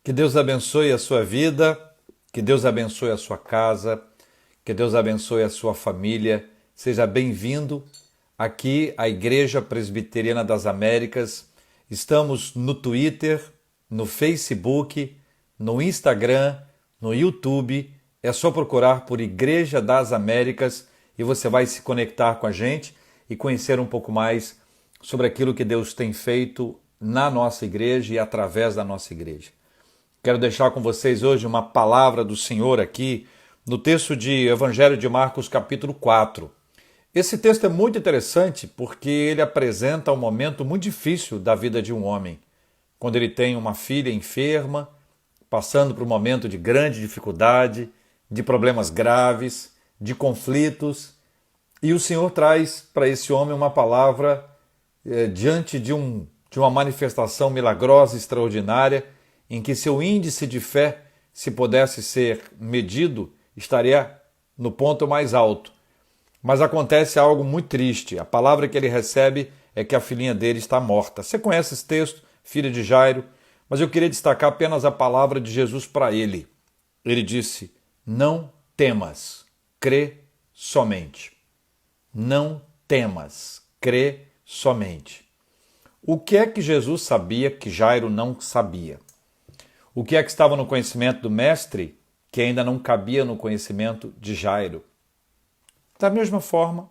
Que Deus abençoe a sua vida, que Deus abençoe a sua casa, que Deus abençoe a sua família. Seja bem-vindo aqui à Igreja Presbiteriana das Américas. Estamos no Twitter, no Facebook, no Instagram, no YouTube. É só procurar por Igreja das Américas e você vai se conectar com a gente e conhecer um pouco mais sobre aquilo que Deus tem feito na nossa igreja e através da nossa igreja. Quero deixar com vocês hoje uma palavra do Senhor aqui no texto de Evangelho de Marcos, capítulo 4. Esse texto é muito interessante porque ele apresenta um momento muito difícil da vida de um homem, quando ele tem uma filha enferma, passando por um momento de grande dificuldade, de problemas graves, de conflitos, e o Senhor traz para esse homem uma palavra diante de uma manifestação milagrosa, extraordinária, em que seu índice de fé, se pudesse ser medido, estaria no ponto mais alto. Mas acontece algo muito triste. A palavra que ele recebe é que a filhinha dele está morta. Você conhece esse texto, filha de Jairo? Mas eu queria destacar apenas a palavra de Jesus para ele. Ele disse: não temas, crê somente. Não temas, crê somente. O que é que Jesus sabia que Jairo não sabia? O que é que estava no conhecimento do mestre que ainda não cabia no conhecimento de Jairo? Da mesma forma,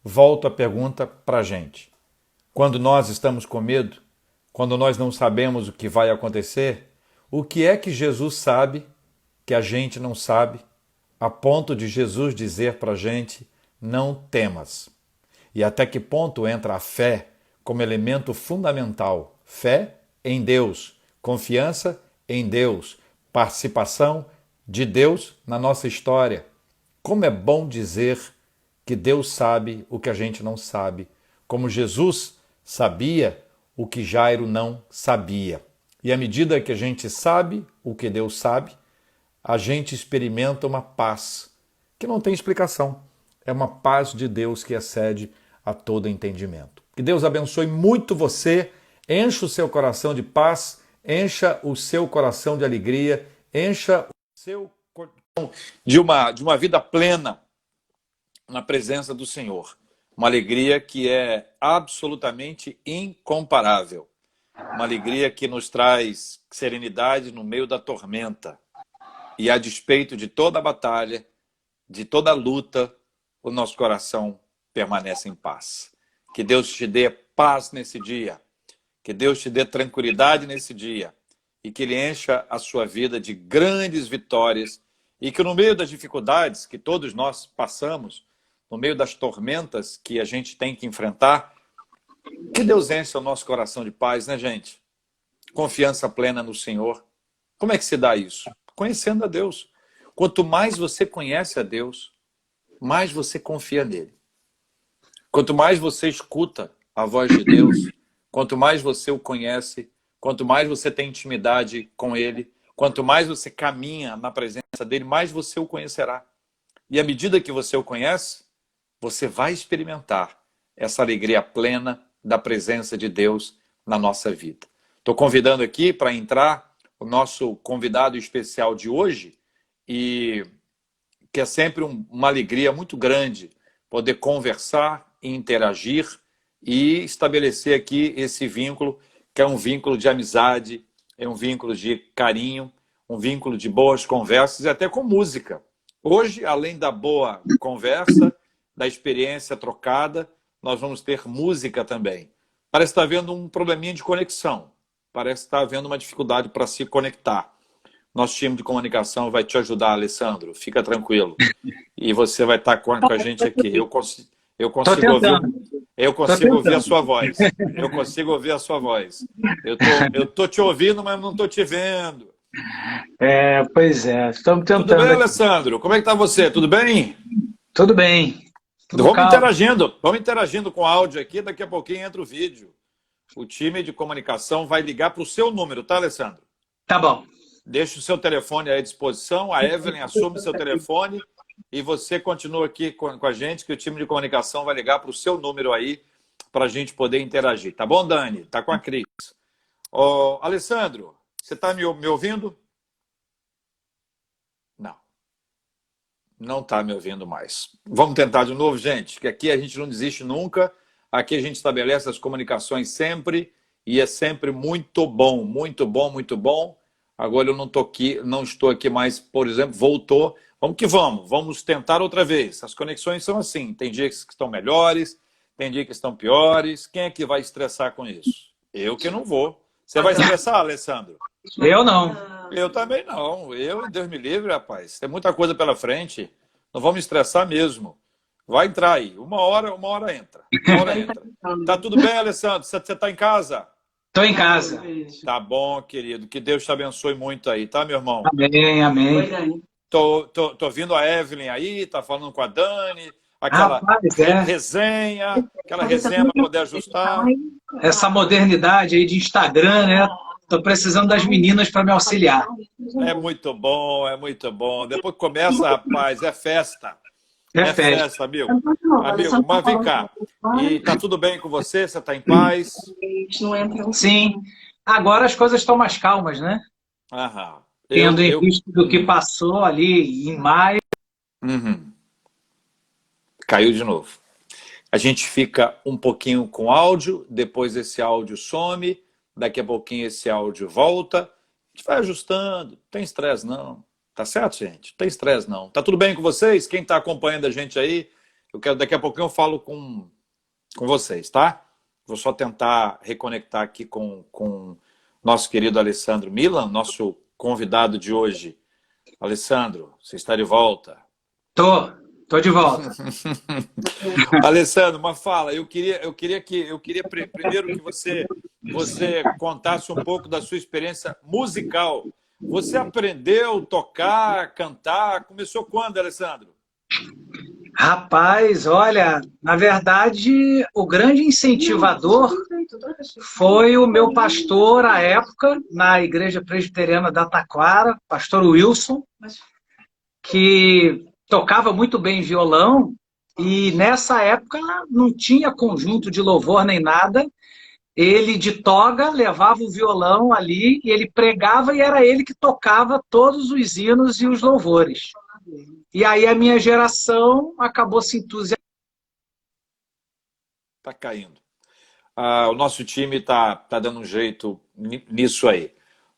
volto a pergunta para a gente. Quando nós estamos com medo, quando nós não sabemos o que vai acontecer, o que é que Jesus sabe que a gente não sabe, a ponto de Jesus dizer para a gente: não temas? E até que ponto entra a fé como elemento fundamental? Fé em Deus, confiança em Deus, participação de Deus na nossa história. Como é bom dizer que Deus sabe o que a gente não sabe, como Jesus sabia o que Jairo não sabia. E à medida que a gente sabe o que Deus sabe, a gente experimenta uma paz que não tem explicação. É uma paz de Deus que excede a todo entendimento. Que Deus abençoe muito você, encha o seu coração de paz, encha o seu coração de alegria, encha o seu coração de uma vida plena na presença do Senhor. Uma alegria que é absolutamente incomparável. Uma alegria que nos traz serenidade no meio da tormenta. E a despeito de toda a batalha, de toda a luta, o nosso coração permanece em paz. Que Deus te dê paz nesse dia. Que Deus te dê tranquilidade nesse dia e que Ele encha a sua vida de grandes vitórias e que no meio das dificuldades que todos nós passamos, no meio das tormentas que a gente tem que enfrentar, que Deus encha o nosso coração de paz, né, gente? Confiança plena no Senhor. Como é que se dá isso? Conhecendo a Deus. Quanto mais você conhece a Deus, mais você confia nele. Quanto mais você escuta a voz de Deus, quanto mais você o conhece, quanto mais você tem intimidade com ele, quanto mais você caminha na presença dele, mais você o conhecerá. E à medida que você o conhece, você vai experimentar essa alegria plena da presença de Deus na nossa vida. Estou convidando aqui para entrar o nosso convidado especial de hoje, e que é sempre uma alegria muito grande poder conversar, interagir e estabelecer aqui esse vínculo, que é um vínculo de amizade, é um vínculo de carinho, um vínculo de boas conversas e até com música. Hoje, além da boa conversa, da experiência trocada, nós vamos ter música também. Parece estar havendo um probleminha de conexão, parece estar havendo uma dificuldade para se conectar. Nosso time de comunicação vai te ajudar, Alessandro, fica tranquilo. E você vai estar com a gente aqui. Eu consigo ouvir a sua voz. Eu consigo ouvir a sua voz. Eu tô te ouvindo, mas não tô te vendo. Pois é, estamos Tudo bem, tentando aqui. Alessandro? Como é que tá você? Tudo bem? Tudo bem, tudo Vamos calmo. interagindo. Vamos interagindo com o áudio aqui. Daqui a pouquinho entra o vídeo. O time de comunicação vai ligar para o seu número, tá, Alessandro? Tá bom. Deixa o seu telefone à disposição. A Evelyn assume seu telefone e você continua aqui com a gente, que o time de comunicação vai ligar para o seu número aí para a gente poder interagir. Tá bom, Dani? Tá com a Cris. Alessandro, Você está me ouvindo? Não, não está me ouvindo mais. Vamos tentar de novo, gente, que aqui a gente não desiste nunca. Aqui a gente estabelece as comunicações sempre e é sempre muito bom, muito bom, muito bom. Agora eu não estou aqui mais, por exemplo, voltou. Vamos que vamos, vamos tentar outra vez. As conexões são assim, tem dias que estão melhores, tem dias que estão piores. Quem é que vai estressar com isso? Eu que não vou. Você vai estressar, Alessandro? Eu não. Eu também não. Deus me livre, rapaz. Tem muita coisa pela frente. Não vamos estressar mesmo. Vai entrar aí. Uma hora entra. Uma hora entra. Tá tudo bem, Alessandro? Você está em casa? Estou em casa. Tá bom, querido. Que Deus te abençoe muito aí, tá, meu irmão? Amém, amém. Tô vendo a Evelyn aí, tá falando com a Dani, aquela Rapaz, resenha para poder ajustar. Essa modernidade aí de Instagram, né? Estou precisando das meninas para me auxiliar. É muito bom, é muito bom. Depois que começa, rapaz, é festa. É festa. Amigo. Amigo, mas vem cá. E tá tudo bem com você? Você tá em paz? Sim. Agora as coisas estão mais calmas, né? Aham. Tendo em vista do que passou ali em maio. Uhum. Caiu de novo. A gente fica um pouquinho com áudio, depois esse áudio some, daqui a pouquinho esse áudio volta. A gente vai ajustando, não tem estresse não. Tá certo, gente? Não tem estresse não. Tá tudo bem com vocês? Quem está acompanhando a gente aí, daqui a pouquinho eu falo com vocês, tá? Vou só tentar reconectar aqui com nosso querido Alessandro Milan, nosso convidado de hoje. Alessandro, você está de volta? Tô de volta. Alessandro, mas fala, eu queria primeiro que você contasse um pouco da sua experiência musical. Você aprendeu a tocar, cantar? Começou quando, Alessandro? Rapaz, olha, na verdade, o grande incentivador foi o meu pastor à época, na Igreja Presbiteriana da Taquara, pastor Wilson, que tocava muito bem violão, e nessa época não tinha conjunto de louvor nem nada. Ele de toga levava o violão ali e ele pregava e era ele que tocava todos os hinos e os louvores. E aí a minha geração acabou se entusiasmando. Tá caindo. O nosso time tá dando um jeito nisso aí.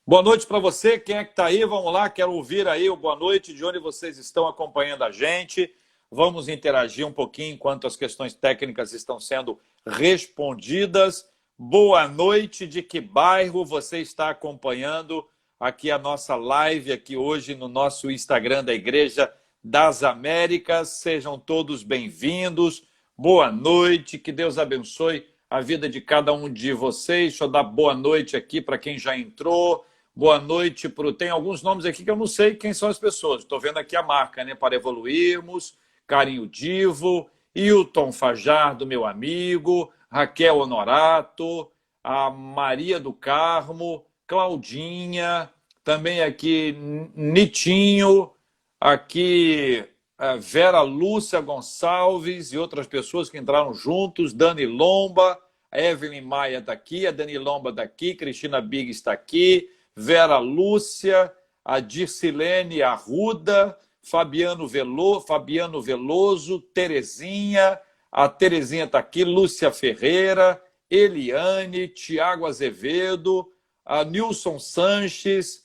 Boa noite para você, quem é que está aí? Vamos lá, quero ouvir aí o boa noite, de onde vocês estão acompanhando a gente. Vamos interagir um pouquinho enquanto as questões técnicas estão sendo respondidas. Boa noite, de que bairro você está acompanhando aqui a nossa live aqui hoje no nosso Instagram da Igreja das Américas. Sejam todos bem-vindos. Boa noite, que Deus abençoe a vida de cada um de vocês. Deixa eu dar boa noite aqui para quem já entrou. Boa noite tem alguns nomes aqui que eu não sei quem são as pessoas. Estou vendo aqui a marca, né? Para evoluirmos. Carinho Divo, Hilton Fajardo, meu amigo, Raquel Honorato, a Maria do Carmo, Claudinha, também aqui Nitinho, aqui Vera Lúcia Gonçalves e outras pessoas que entraram juntos, Dani Lomba, a Evelyn Maia está aqui, a Dani Lomba está aqui, Cristina Big está aqui, Vera Lúcia, a Dircilene Arruda, Fabiano Veloso, Terezinha, a Terezinha está aqui, Lúcia Ferreira, Eliane, Tiago Azevedo, a Nilson Sanches,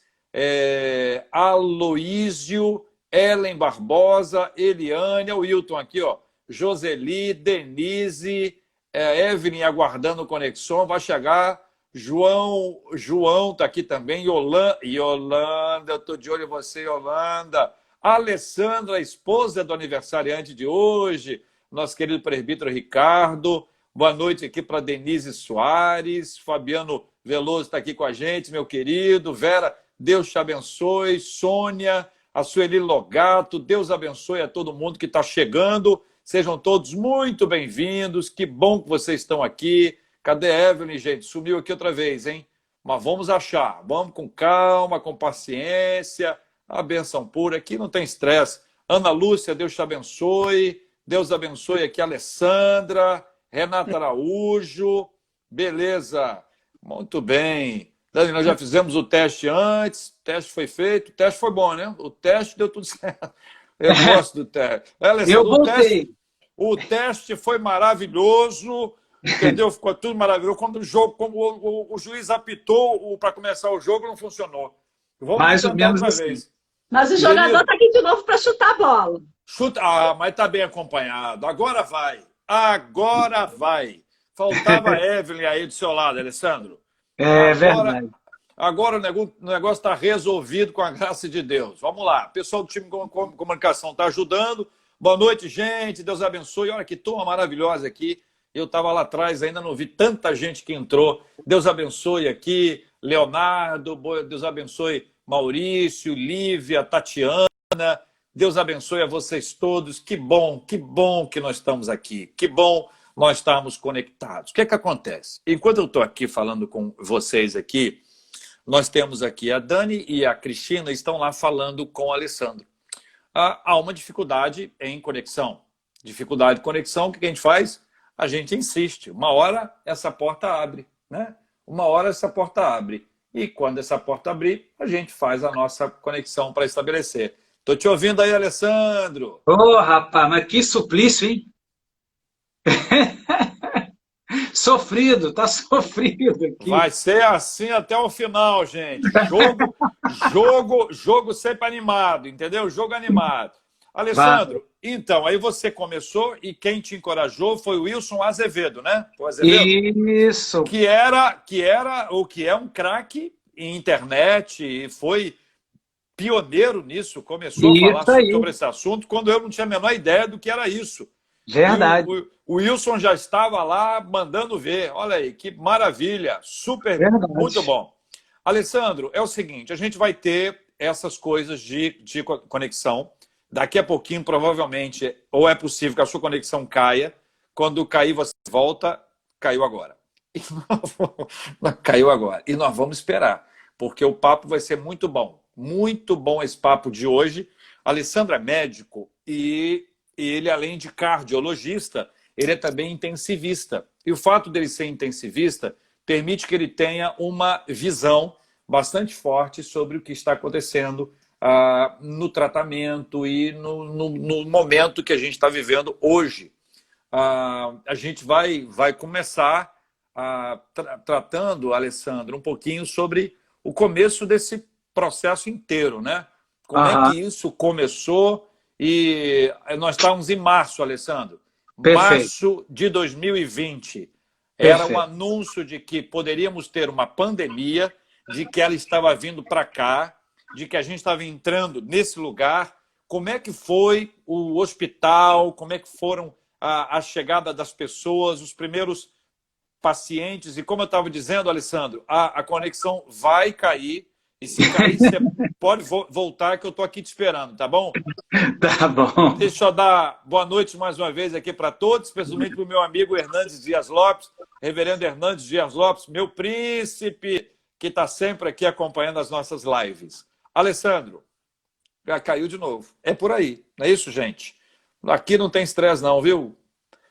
Aloísio, Ellen Barbosa, Eliane, o Wilton aqui, ó, Joseli, Denise, Evelyn aguardando conexão, vai chegar, João está aqui também, Yolanda, eu estou de olho em você, Yolanda, Alessandra, esposa do aniversariante de hoje, nosso querido presbítero Ricardo, boa noite aqui para Denise Soares, Fabiano Veloso está aqui com a gente, meu querido, Vera, Deus te abençoe, Sônia, a Sueli Logato, Deus abençoe a todo mundo que está chegando, sejam todos muito bem-vindos, que bom que vocês estão aqui. Cadê a Evelyn, gente? Sumiu aqui outra vez, hein? Mas vamos achar, vamos com calma, com paciência, a benção pura, aqui não tem estresse. Ana Lúcia, Deus te abençoe, Deus abençoe aqui a Alessandra, Renata Araújo, beleza, muito bem. Dani, nós já fizemos o teste antes, o teste foi feito, o teste foi bom, né? O teste deu tudo certo. Eu gosto do teste. Eu Alessandro, voltei. o teste foi maravilhoso, entendeu? Ficou tudo maravilhoso. Quando o jogo, como o juiz apitou para começar o jogo, não funcionou. Vamos Mais ou tentar menos outra assim. vez. Mas o jogador está aqui de novo para chutar a bola. Chuta. Ah, mas está bem acompanhado. Agora vai. Agora vai. Faltava a Evelyn aí do seu lado, Alessandro. É verdade. Agora o negócio está resolvido com a graça de Deus. Vamos lá. O pessoal do time de comunicação está ajudando. Boa noite, gente. Deus abençoe. Olha que turma maravilhosa aqui. Eu estava lá atrás, ainda não vi tanta gente que entrou. Deus abençoe aqui. Leonardo, Deus abençoe Maurício, Lívia, Tatiana. Deus abençoe a vocês todos. Que bom que nós estamos aqui. Que bom nós estamos conectados. O que é que acontece? Enquanto eu estou aqui falando com vocês aqui, nós temos aqui a Dani e a Cristina estão lá falando com o Alessandro. Há uma dificuldade em conexão. Dificuldade de conexão, o que a gente faz? A gente insiste. Uma hora essa porta abre, né? Uma hora essa porta abre. E quando essa porta abrir, a gente faz a nossa conexão para estabelecer. Estou te ouvindo aí, Alessandro. Ô, rapaz, mas que suplício, hein? Sofrido, tá sofrido aqui. Vai ser assim até o final, gente. Jogo sempre animado, entendeu? Jogo animado. Alessandro, então, aí você começou e quem te encorajou foi o Wilson Azevedo, né? O Azevedo, Isso. que é um craque em internet e foi pioneiro nisso, começou a falar sobre esse assunto quando eu não tinha a menor ideia do que era isso. Verdade. O Wilson já estava lá mandando ver. Olha aí, que maravilha. Super, Verdade. Muito bom. Alessandro, é o seguinte, a gente vai ter essas coisas de conexão. Daqui a pouquinho, provavelmente, ou é possível que a sua conexão caia. Quando cair, você volta. Caiu agora. Caiu agora. E nós vamos esperar, porque o papo vai ser muito bom. Muito bom esse papo de hoje. Alessandro é médico e ele, além de cardiologista, ele é também intensivista. E o fato dele ser intensivista permite que ele tenha uma visão bastante forte sobre o que está acontecendo no tratamento e no momento que a gente está vivendo hoje. A gente vai começar tratando, Alessandro, um pouquinho sobre o começo desse processo inteiro, né? Como é que isso começou? E nós estávamos em março, Alessandro. Perfeito. Março de 2020. Era um anúncio de que poderíamos ter uma pandemia, de que ela estava vindo para cá, de que a gente estava entrando nesse lugar. Como é que foi o hospital? Como é que foram a chegada das pessoas, os primeiros pacientes? E como eu estava dizendo, Alessandro, a conexão vai cair. E se cair, você pode voltar que eu estou aqui te esperando, tá bom? Tá bom. Deixa eu dar boa noite mais uma vez aqui para todos, especialmente para o meu amigo Hernandes Dias Lopes, reverendo Hernandes Dias Lopes, meu príncipe, que está sempre aqui acompanhando as nossas lives. Alessandro, já caiu de novo. É por aí, não é isso, gente? Aqui não tem estresse não, viu?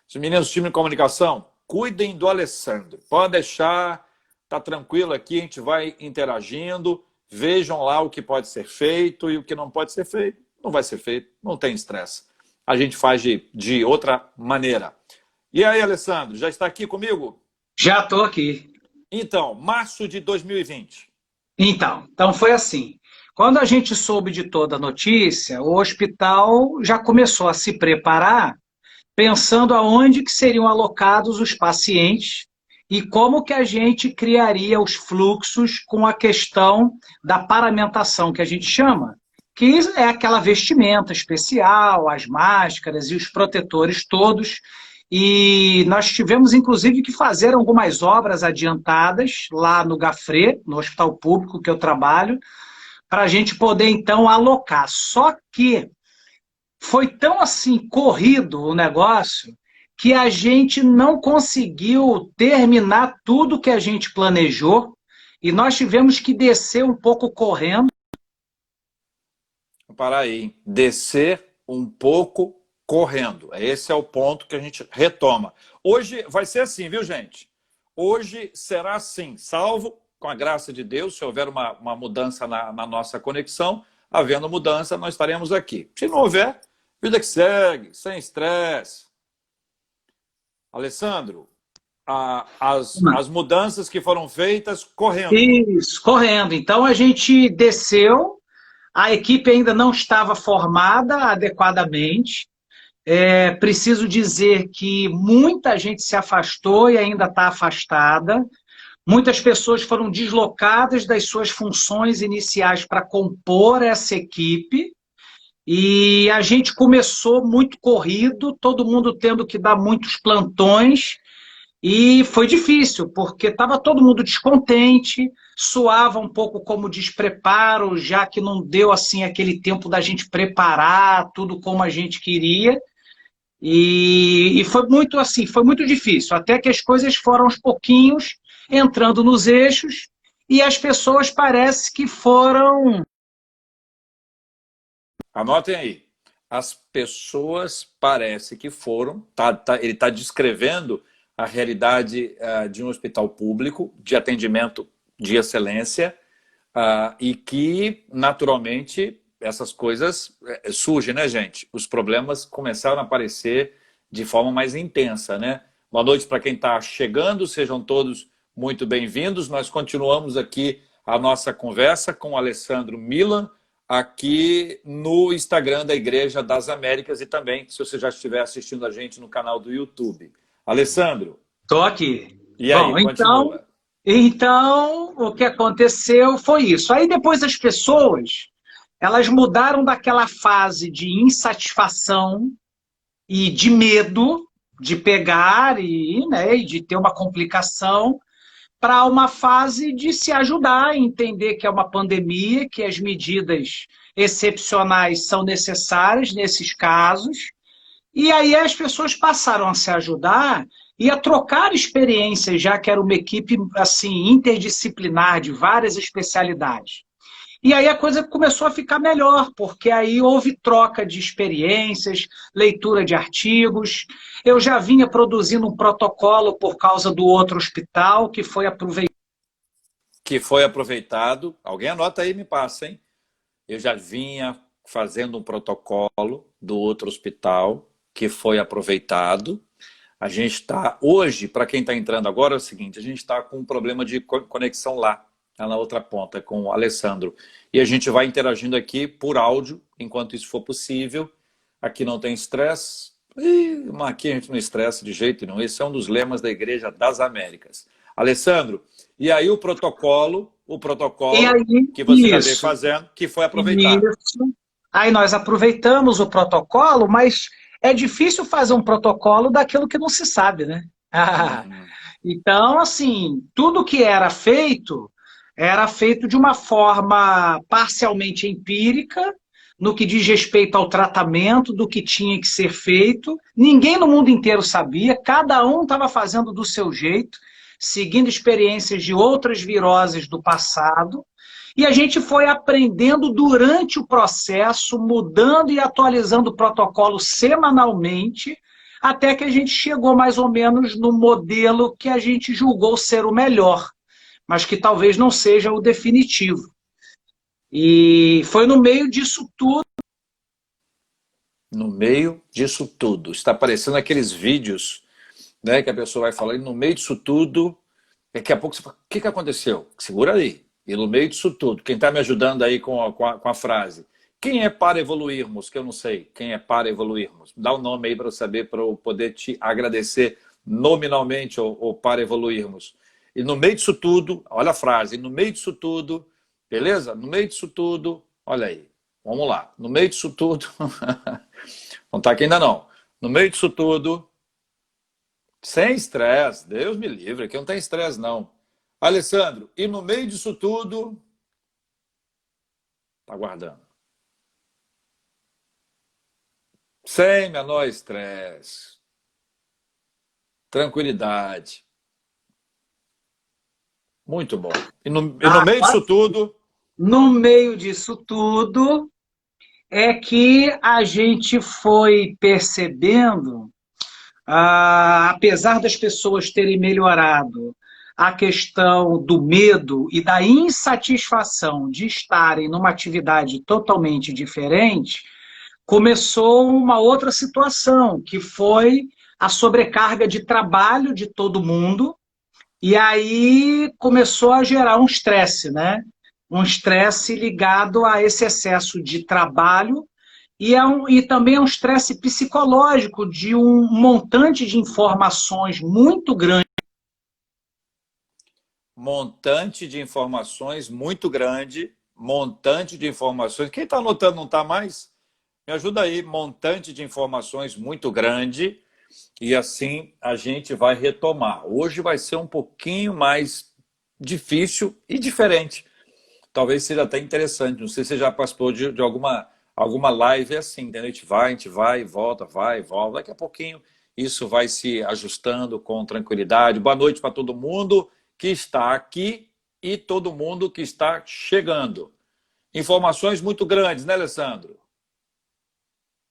Os meninos do time de comunicação, cuidem do Alessandro. Pode deixar, tá tranquilo aqui, a gente vai interagindo. Vejam lá o que pode ser feito e o que não pode ser feito. Não vai ser feito, não tem estresse. A gente faz de outra maneira. E aí, Alessandro, já está aqui comigo? Já estou aqui. Então, março de 2020. Então foi assim. Quando a gente soube de toda a notícia, o hospital já começou a se preparar pensando aonde que seriam alocados os pacientes e como que a gente criaria os fluxos com a questão da paramentação, que a gente chama, que é aquela vestimenta especial, as máscaras e os protetores todos. E nós tivemos, inclusive, que fazer algumas obras adiantadas lá no Gafré, no hospital público que eu trabalho, para a gente poder, então, alocar. Só que foi tão, assim, corrido o negócio que a gente não conseguiu terminar tudo que a gente planejou e nós tivemos que descer um pouco correndo. Para aí, descer um pouco correndo. Esse é o ponto que a gente retoma. Hoje vai ser assim, viu, gente? Hoje será assim, salvo com a graça de Deus, se houver uma mudança na nossa conexão, havendo mudança, nós estaremos aqui. Se não houver, vida que segue, sem estresse. Alessandro, as mudanças que foram feitas correndo. Isso, correndo. Então a gente desceu, a equipe ainda não estava formada adequadamente. Preciso dizer que muita gente se afastou e ainda está afastada. Muitas pessoas foram deslocadas das suas funções iniciais para compor essa equipe. E a gente começou muito corrido, todo mundo tendo que dar muitos plantões. E foi difícil, porque estava todo mundo descontente, soava um pouco como despreparo, já que não deu assim aquele tempo da gente preparar tudo como a gente queria. E foi muito assim, foi muito difícil, até que as coisas foram aos pouquinhos entrando nos eixos e as pessoas parece que foram... Anotem aí. As pessoas parece que foram, ele está descrevendo a realidade de um hospital público, de atendimento de excelência, e que, naturalmente, essas coisas surgem, né, gente? Os problemas começaram a aparecer de forma mais intensa, né? Boa noite para quem está chegando, sejam todos muito bem-vindos. Nós continuamos aqui a nossa conversa com o Alessandro Milan, aqui no Instagram da Igreja das Américas e também, se você já estiver assistindo a gente no canal do YouTube. Alessandro. Estou aqui. E aí, bom, continua. Então, o que aconteceu foi isso. Aí depois as pessoas, elas mudaram daquela fase de insatisfação e de medo de pegar e de ter uma complicação para uma fase de se ajudar, entender que é uma pandemia, que as medidas excepcionais são necessárias nesses casos. E aí as pessoas passaram a se ajudar e a trocar experiências, já que era uma equipe assim, interdisciplinar, de várias especialidades. E aí a coisa começou a ficar melhor, porque aí houve troca de experiências, leitura de artigos. Eu já vinha produzindo um protocolo por causa do outro hospital, que foi aproveitado. Alguém anota aí e me passa, hein? Eu já vinha fazendo um protocolo do outro hospital, que foi aproveitado. A gente está, hoje, para quem está entrando agora, é o seguinte, a gente está com um problema de conexão lá na outra ponta, com o Alessandro. E a gente vai interagindo aqui por áudio, enquanto isso for possível. Aqui não tem estresse. Aqui a gente não estressa de jeito nenhum. Esse é um dos lemas da Igreja das Américas. Alessandro, e aí o protocolo aí, que você já veio fazendo, que foi aproveitado. Isso. Aí nós aproveitamos o protocolo, mas é difícil fazer um protocolo daquilo que não se sabe, né? Então, assim, tudo que era feito de uma forma parcialmente empírica, no que diz respeito ao tratamento, do que tinha que ser feito. Ninguém no mundo inteiro sabia, cada um estava fazendo do seu jeito, seguindo experiências de outras viroses do passado, e a gente foi aprendendo durante o processo, mudando e atualizando o protocolo semanalmente, até que a gente chegou mais ou menos no modelo que a gente julgou ser o melhor, mas que talvez não seja o definitivo. E foi no meio disso tudo. No meio disso tudo. Está aparecendo aqueles vídeos, né, que a pessoa vai falando, e no meio disso tudo, daqui a pouco você fala, o que aconteceu? Segura aí. E no meio disso tudo, quem está me ajudando aí com a frase, quem é para evoluirmos? Que eu não sei. Quem é para evoluirmos? Dá um nome aí para eu saber, para eu poder te agradecer nominalmente ou para evoluirmos. E no meio disso tudo, olha a frase, no meio disso tudo, beleza? No meio disso tudo, olha aí, vamos lá. No meio disso tudo, não está aqui ainda não. No meio disso tudo, sem estresse, Deus me livre, aqui não tem estresse não. Alessandro, e no meio disso tudo, está aguardando. Sem menor estresse, tranquilidade. Muito bom. E no meio disso tudo? No meio disso tudo é que a gente foi percebendo, apesar das pessoas terem melhorado, a questão do medo e da insatisfação de estarem numa atividade totalmente diferente, começou uma outra situação, que foi a sobrecarga de trabalho de todo mundo, e aí começou a gerar um estresse, né? Um estresse ligado a esse excesso de trabalho e também é um estresse psicológico de um montante de informações muito grande. Montante de informações muito grande, montante de informações. Quem está anotando não está mais? Me ajuda aí, montante de informações muito grande, e assim a gente vai retomar. Hoje vai ser um pouquinho mais difícil e diferente. Talvez seja até interessante. Não sei se você já participou de alguma live assim, entendeu? A gente vai, volta, vai, volta. Daqui a pouquinho isso vai se ajustando com tranquilidade. Boa noite para todo mundo que está aqui e todo mundo que está chegando. Informações muito grandes, né, Alessandro?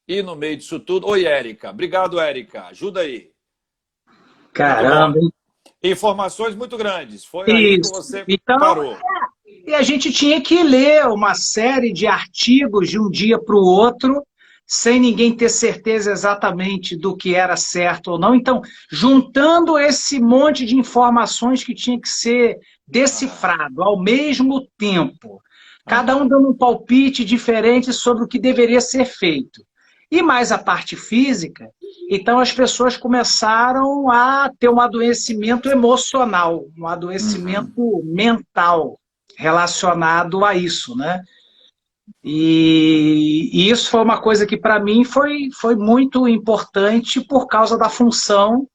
E no meio disso tudo... Oi, Érica. Obrigado, Érica. Ajuda aí. Caramba, hein? Informações muito grandes. Foi aí que Isso. você Então, parou. e a gente tinha que ler uma série de artigos de um dia para o outro, sem ninguém ter certeza exatamente do que era certo ou não. Então, juntando esse monte de informações que tinha que ser decifrado ao mesmo tempo, cada um dando um palpite diferente sobre o que deveria ser feito. E mais a parte física, então as pessoas começaram a ter um adoecimento emocional, um adoecimento mental relacionado a isso, né? E isso foi uma coisa que para mim foi muito importante por causa da função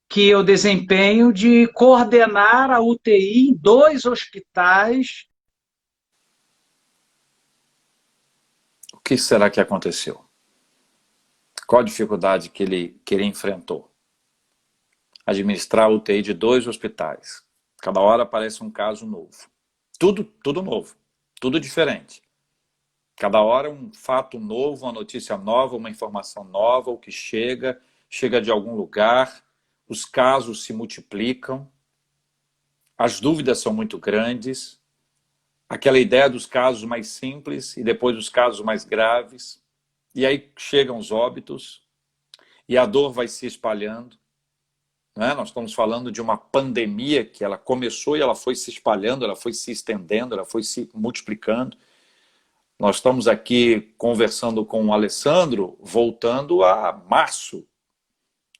que eu desempenho de coordenar a UTI em 2 hospitais. O que será que aconteceu? Qual a dificuldade que ele enfrentou? Administrar a UTI de 2 hospitais. Cada hora aparece um caso novo. Tudo novo, tudo diferente. Cada hora um fato novo, uma notícia nova, uma informação nova, o que chega de algum lugar, os casos se multiplicam, as dúvidas são muito grandes, aquela ideia dos casos mais simples e depois os casos mais graves, e aí chegam os óbitos, e a dor vai se espalhando. Né? Nós estamos falando de uma pandemia que ela começou e ela foi se espalhando, ela foi se estendendo, ela foi se multiplicando. Nós estamos aqui conversando com o Alessandro, voltando a março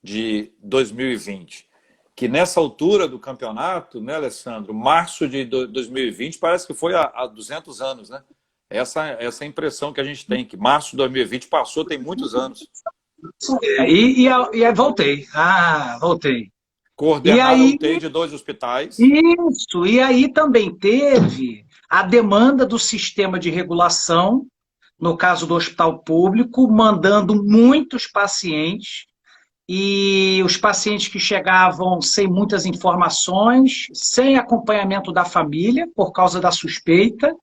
de 2020, que nessa altura do campeonato, né, Alessandro, março de 2020 parece que foi há 200 anos, né? Essa impressão que a gente tem, que março de 2020 passou, tem muitos anos. Voltei. Voltei. Coordenar a UTI de 2 hospitais. Isso, e aí também teve a demanda do sistema de regulação, no caso do hospital público, mandando muitos pacientes, e os pacientes que chegavam sem muitas informações, sem acompanhamento da família, por causa da suspeita.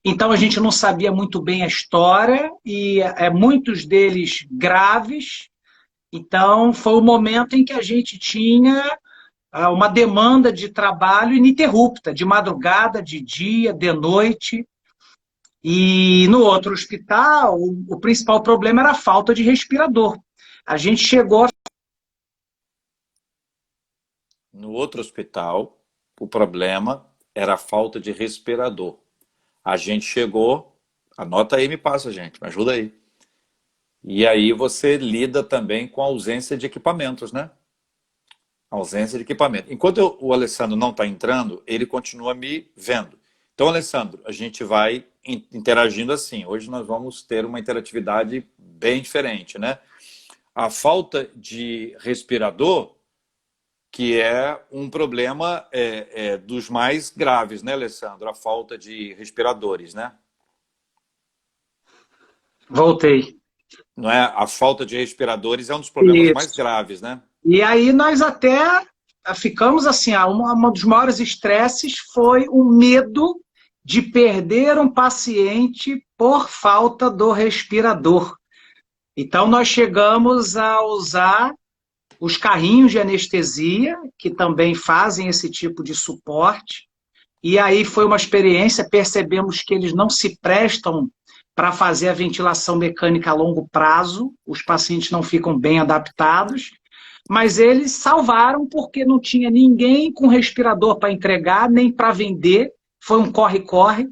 Então, a gente não sabia muito bem a história, e muitos deles graves. Então, foi o momento em que a gente tinha uma demanda de trabalho ininterrupta, de madrugada, de dia, de noite. E no outro hospital, o principal problema era a falta de respirador. A gente chegou... No outro hospital, o problema era a falta de respirador. A gente chegou, anota aí e me passa, gente, me ajuda aí. E aí você lida também com a ausência de equipamentos, né? Ausência de equipamento. Enquanto o Alessandro não está entrando, ele continua me vendo. Então, Alessandro, a gente vai interagindo assim. Hoje nós vamos ter uma interatividade bem diferente, né? A falta de respirador, que é um problema dos mais graves, né, Alessandro? A falta de respiradores, né? Voltei. Não é? A falta de respiradores é um dos problemas mais graves, né? E aí nós até ficamos assim, um dos maiores estresses foi o medo de perder um paciente por falta do respirador. Então nós chegamos a usar os carrinhos de anestesia, que também fazem esse tipo de suporte. E aí foi uma experiência, percebemos que eles não se prestam para fazer a ventilação mecânica a longo prazo, os pacientes não ficam bem adaptados, mas eles salvaram porque não tinha ninguém com respirador para entregar, nem para vender, foi um corre-corre.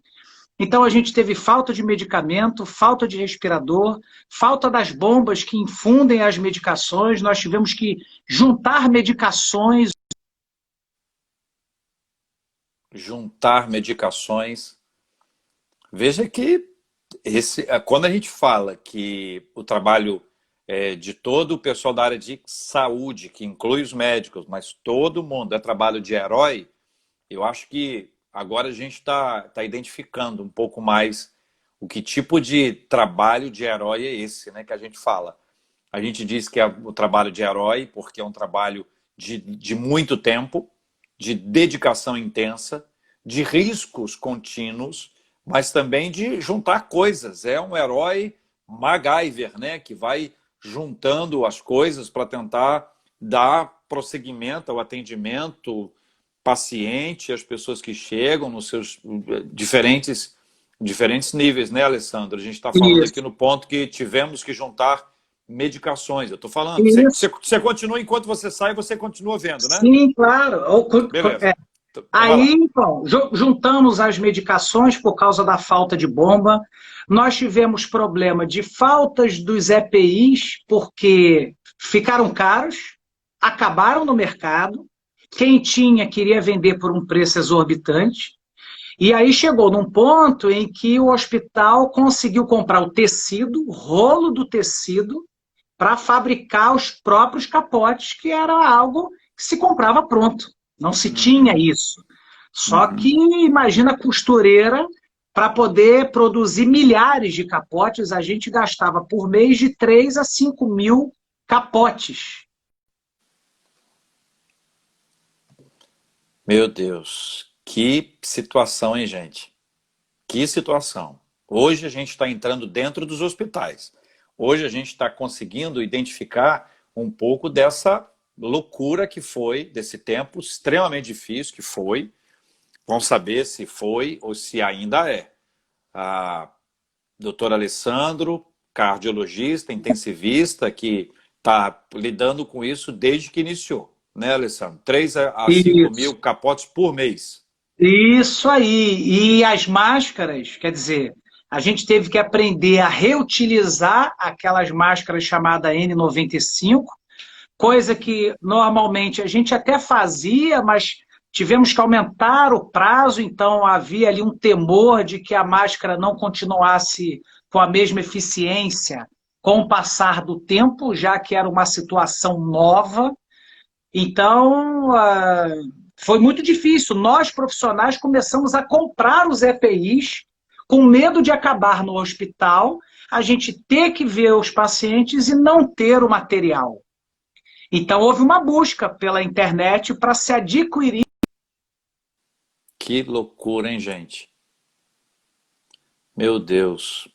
Então a gente teve falta de medicamento, falta de respirador, falta das bombas que infundem as medicações, nós tivemos que juntar medicações. Juntar medicações. Veja que quando a gente fala que o trabalho de todo o pessoal da área de saúde, que inclui os médicos, mas todo mundo é trabalho de herói, eu acho que agora a gente está identificando um pouco mais o que tipo de trabalho de herói é esse, né, que a gente fala. A gente diz que é o trabalho de herói porque é um trabalho de muito tempo, de dedicação intensa, de riscos contínuos, mas também de juntar coisas. É um herói MacGyver, né, que vai juntando as coisas para tentar dar prosseguimento ao atendimento paciente, às pessoas que chegam nos seus diferentes níveis, né, Alessandro? A gente está falando aqui no ponto que tivemos que juntar medicações. Eu estou falando, você continua, enquanto você sai, você continua vendo, né? Sim, claro. Beleza. Aí, então, juntamos as medicações por causa da falta de bomba. Nós tivemos problema de faltas dos EPIs, porque ficaram caros, acabaram no mercado. Quem tinha queria vender por um preço exorbitante. E aí chegou num ponto em que o hospital conseguiu comprar o tecido, o rolo do tecido, para fabricar os próprios capotes, que era algo que se comprava pronto. Não se tinha isso. Só que imagina a costureira, para poder produzir milhares de capotes, a gente gastava por mês de 3 a 5 mil capotes. Meu Deus, que situação, hein, gente? Que situação. Hoje a gente está entrando dentro dos hospitais. Hoje a gente está conseguindo identificar um pouco dessa loucura que foi, desse tempo extremamente difícil que foi. Vamos saber se foi ou se ainda é. A doutora Alessandro, cardiologista, intensivista, que está lidando com isso desde que iniciou, né, Alessandro? 3 a 5 mil capotes por mês. Isso aí. E as máscaras, quer dizer, a gente teve que aprender a reutilizar aquelas máscaras chamadas N95, coisa que normalmente a gente até fazia, mas tivemos que aumentar o prazo, então havia ali um temor de que a máscara não continuasse com a mesma eficiência com o passar do tempo, já que era uma situação nova. Então, foi muito difícil. Nós, profissionais, começamos a comprar os EPIs com medo de acabar no hospital, a gente ter que ver os pacientes e não ter o material. Então, houve uma busca pela internet para se adquirir. Que loucura, hein, gente? Meu Deus.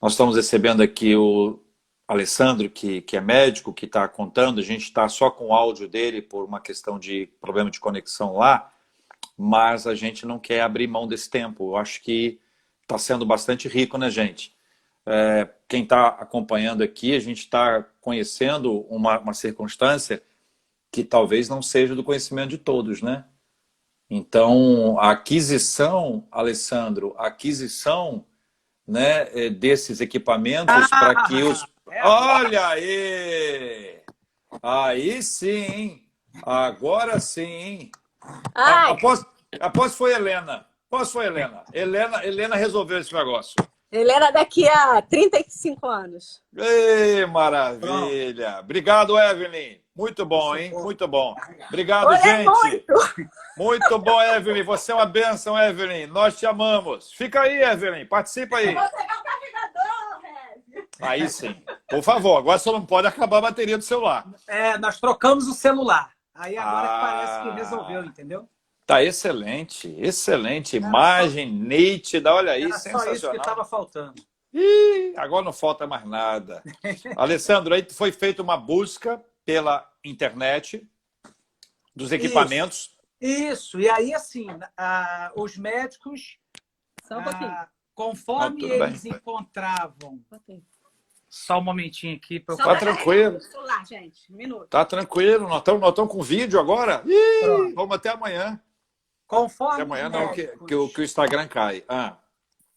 Nós estamos recebendo aqui o Alessandro, que é médico, que está contando. A gente está só com o áudio dele por uma questão de problema de conexão lá, mas a gente não quer abrir mão desse tempo. Eu acho que está sendo bastante rico, né, gente? Quem está acompanhando aqui, a gente está conhecendo uma circunstância que talvez não seja do conhecimento de todos, né? Então, a aquisição, Alessandro, né, desses equipamentos para que os... Olha aí! Aí sim, hein? Agora sim, hein? Após foi Helena. Após foi Helena. Helena resolveu esse negócio. Helena daqui a 35 anos. Ei, maravilha! Obrigado, Evelyn. Muito bom, hein? Muito bom. Obrigado, Olha, gente. Muito bom, Evelyn. Você é uma bênção, Evelyn. Nós te amamos. Fica aí, Evelyn. Participa aí. Eu vou pegar o carregador, Rez. Aí sim. Por favor, agora só não pode acabar a bateria do celular. Nós trocamos o celular. Aí agora parece que resolveu, entendeu? Tá excelente, excelente. Imagem nítida, olha aí, sensacional. Só isso que estava faltando. Ih, agora não falta mais nada. Alessandro, aí foi feita uma busca pela internet, dos equipamentos. Isso. E aí, assim, os médicos, Só um pouquinho. conforme tudo eles bem. encontravam... Um pouquinho. Só um momentinho aqui. Só Tá pra tranquilo. carregar o celular, gente. Um minuto. Tá tranquilo, nós estamos com vídeo agora. Ih, Pronto. vamos até amanhã. Até Conforme amanhã os não, que médicos, o Instagram cai.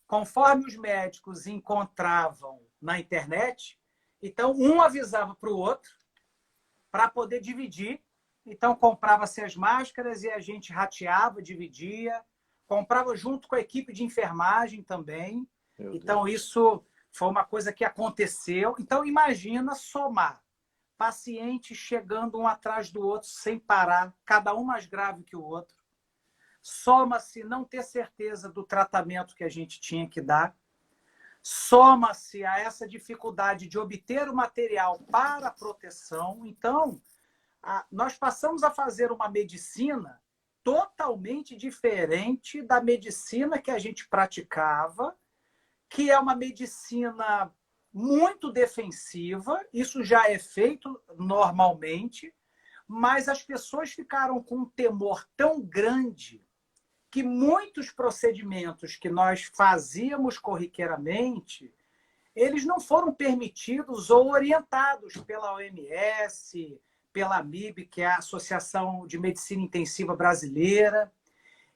conforme os médicos encontravam na internet, então um avisava para o outro para poder dividir. Então comprava-se as máscaras e a gente rateava, dividia, comprava junto com a equipe de enfermagem também. Meu Então Deus. isso foi uma coisa que aconteceu. Então imagina somar pacientes chegando um atrás do outro sem parar, cada um mais grave que o outro. Soma-se não ter certeza do tratamento que a gente tinha que dar. Soma-se a essa dificuldade de obter o material para a proteção. Então, nós passamos a fazer uma medicina totalmente diferente da medicina que a gente praticava, que é uma medicina muito defensiva. Isso já é feito normalmente, mas as pessoas ficaram com um temor tão grande que muitos procedimentos que nós fazíamos corriqueiramente, eles não foram permitidos ou orientados pela OMS, pela AMIB, que é a Associação de Medicina Intensiva Brasileira,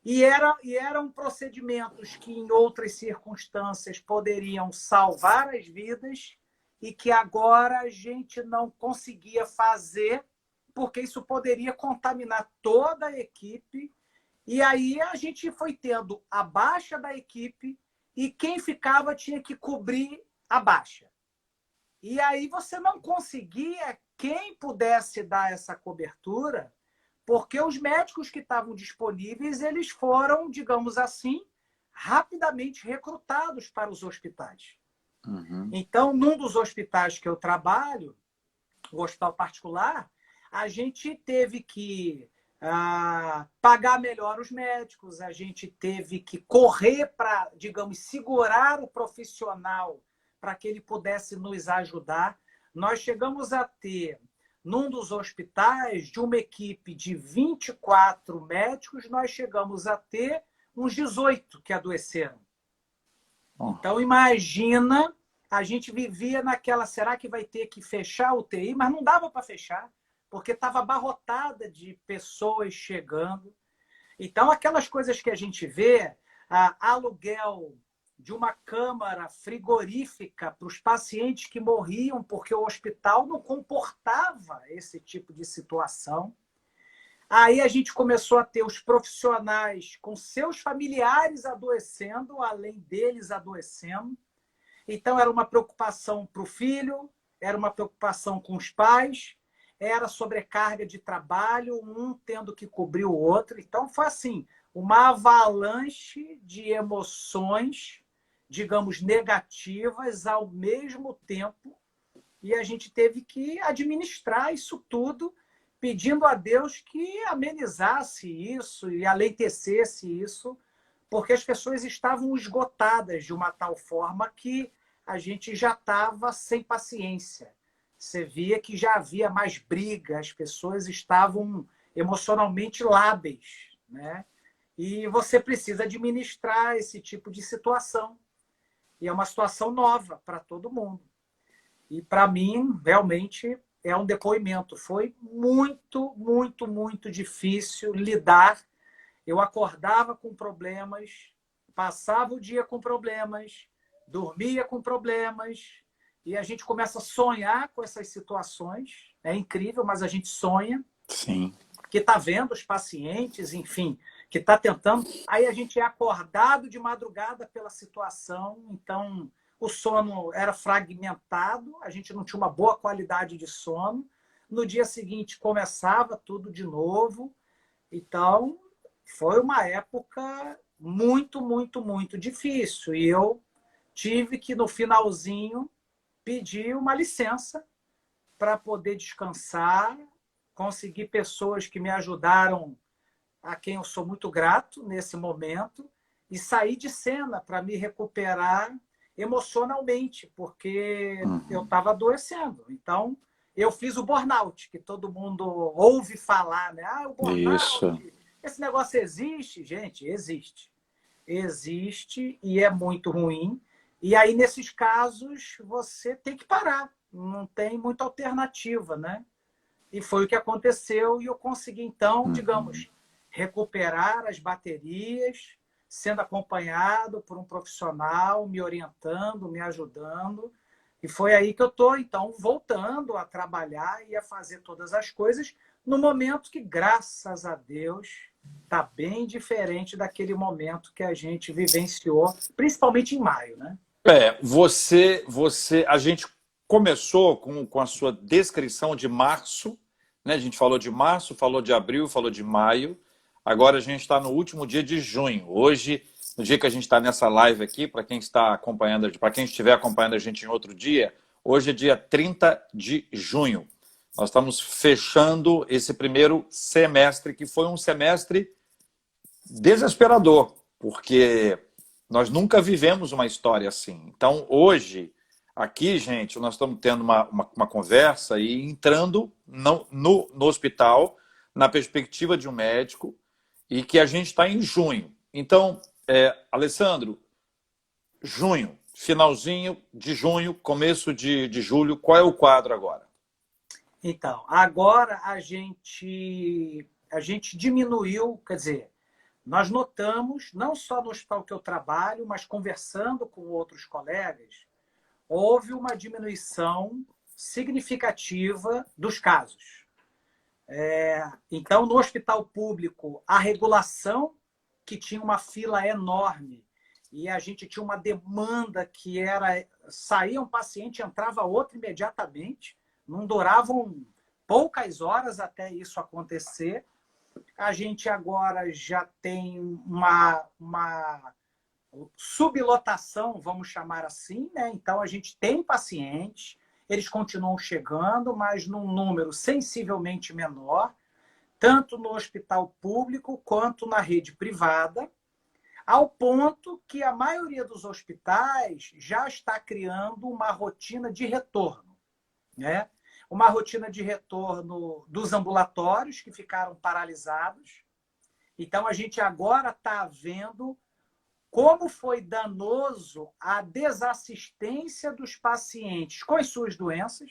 e eram procedimentos que, em outras circunstâncias, poderiam salvar as vidas e que agora a gente não conseguia fazer, porque isso poderia contaminar toda a equipe. E aí a gente foi tendo a baixa da equipe e quem ficava tinha que cobrir a baixa. E aí você não conseguia quem pudesse dar essa cobertura, porque os médicos que estavam disponíveis, eles foram, digamos assim, rapidamente recrutados para os hospitais. Uhum. Então, num dos hospitais que eu trabalho, o hospital particular, a gente teve que pagar melhor os médicos, a gente teve que correr para, digamos, segurar o profissional para que ele pudesse nos ajudar. Nós chegamos a ter, num dos hospitais, de uma equipe de 24 médicos, nós chegamos a ter uns 18 que adoeceram. Então, imagina, a gente vivia naquela, será que vai ter que fechar a UTI? Mas não dava para fechar, porque estava abarrotada de pessoas chegando. Então, aquelas coisas que a gente vê, aluguel de uma câmara frigorífica para os pacientes que morriam porque o hospital não comportava esse tipo de situação. Aí a gente começou a ter os profissionais com seus familiares adoecendo, além deles adoecendo. Então, era uma preocupação para o filho, era uma preocupação com os pais, era sobrecarga de trabalho, um tendo que cobrir o outro. Então, foi assim, uma avalanche de emoções, digamos, negativas ao mesmo tempo, e a gente teve que administrar isso tudo, pedindo a Deus que amenizasse isso e alentecesse isso, porque as pessoas estavam esgotadas de uma tal forma que a gente já estava sem paciência. Você via que já havia mais briga, as pessoas estavam emocionalmente lábeis, né? E você precisa administrar esse tipo de situação. E é uma situação nova para todo mundo. E para mim, realmente, é um depoimento. Foi muito, muito, muito difícil lidar. Eu acordava com problemas, passava o dia com problemas, dormia com problemas, e a gente começa a sonhar com essas situações. É incrível, mas a gente sonha. Sim. Que está vendo os pacientes, enfim, que está tentando. Aí a gente é acordado de madrugada pela situação, então o sono era fragmentado, a gente não tinha uma boa qualidade de sono. No dia seguinte começava tudo de novo. Então foi uma época muito, muito, muito difícil. E eu tive que, no finalzinho, pedir uma licença para poder descansar, consegui pessoas que me ajudaram, a quem eu sou muito grato nesse momento, e sair de cena para me recuperar emocionalmente, porque eu estava adoecendo. Então, eu fiz o burnout, que todo mundo ouve falar, né? O burnout, Isso. esse negócio existe? Gente, existe. Existe e é muito ruim. E aí, nesses casos, você tem que parar. Não tem muita alternativa, né? E foi o que aconteceu e eu consegui, então, digamos, recuperar as baterias, sendo acompanhado por um profissional, me orientando, me ajudando. E foi aí que eu estou, então, voltando a trabalhar e a fazer todas as coisas no momento que, graças a Deus, está bem diferente daquele momento que a gente vivenciou, principalmente em maio, né? A gente começou com a sua descrição de março, né? A gente falou de março, falou de abril, falou de maio. Agora a gente está no último dia de junho. Hoje, no dia que a gente está nessa live aqui, para quem está acompanhando, para quem estiver acompanhando a gente em outro dia, hoje é dia 30 de junho. Nós estamos fechando esse primeiro semestre, que foi um semestre desesperador, porque nós nunca vivemos uma história assim. Então, hoje, aqui, gente, nós estamos tendo uma conversa e entrando no hospital, na perspectiva de um médico, e que a gente está em junho. Então, Alessandro, junho, finalzinho de junho, começo de julho, qual é o quadro agora? Então, agora a gente diminuiu, quer dizer, nós notamos, não só no hospital que eu trabalho, mas conversando com outros colegas, houve uma diminuição significativa dos casos. Então, no hospital público, a regulação, que tinha uma fila enorme, e a gente tinha uma demanda que era... Saía um paciente, entrava outro imediatamente, não duravam poucas horas até isso acontecer. A gente agora já tem uma sublotação, vamos chamar assim, né? Então, a gente tem pacientes, eles continuam chegando, mas num número sensivelmente menor, tanto no hospital público quanto na rede privada, ao ponto que a maioria dos hospitais já está criando uma rotina de retorno, né? Uma rotina de retorno dos ambulatórios que ficaram paralisados. Então, a gente agora está vendo como foi danoso a desassistência dos pacientes com as suas doenças,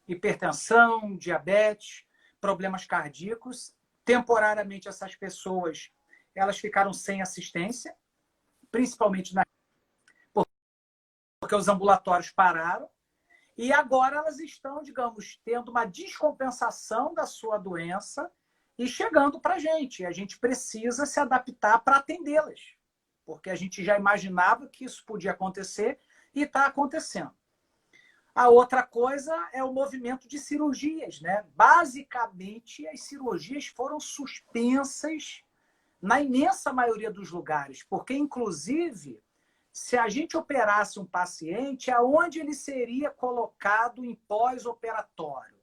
hipertensão, diabetes, problemas cardíacos. Temporariamente, essas pessoas elas ficaram sem assistência, principalmente porque os ambulatórios pararam. E agora elas estão, digamos, tendo uma descompensação da sua doença e chegando para a gente. A gente precisa se adaptar para atendê-las, porque a gente já imaginava que isso podia acontecer e está acontecendo. A outra coisa é o movimento de cirurgias, né? Basicamente, as cirurgias foram suspensas na imensa maioria dos lugares, porque, inclusive, se a gente operasse um paciente, aonde ele seria colocado em pós-operatório?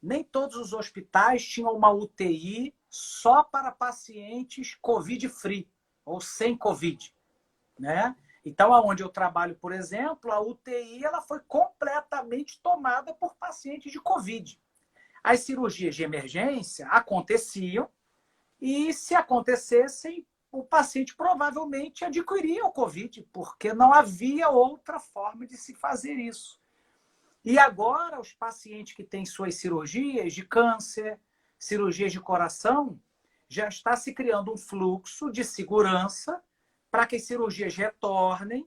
Nem todos os hospitais tinham uma UTI só para pacientes COVID-free, ou sem COVID, né? Então, aonde eu trabalho, por exemplo, a UTI ela foi completamente tomada por pacientes de COVID. As cirurgias de emergência aconteciam e, se acontecessem, o paciente provavelmente adquiria o COVID, porque não havia outra forma de se fazer isso. E agora, os pacientes que têm suas cirurgias de câncer, cirurgias de coração, já está se criando um fluxo de segurança para que as cirurgias retornem.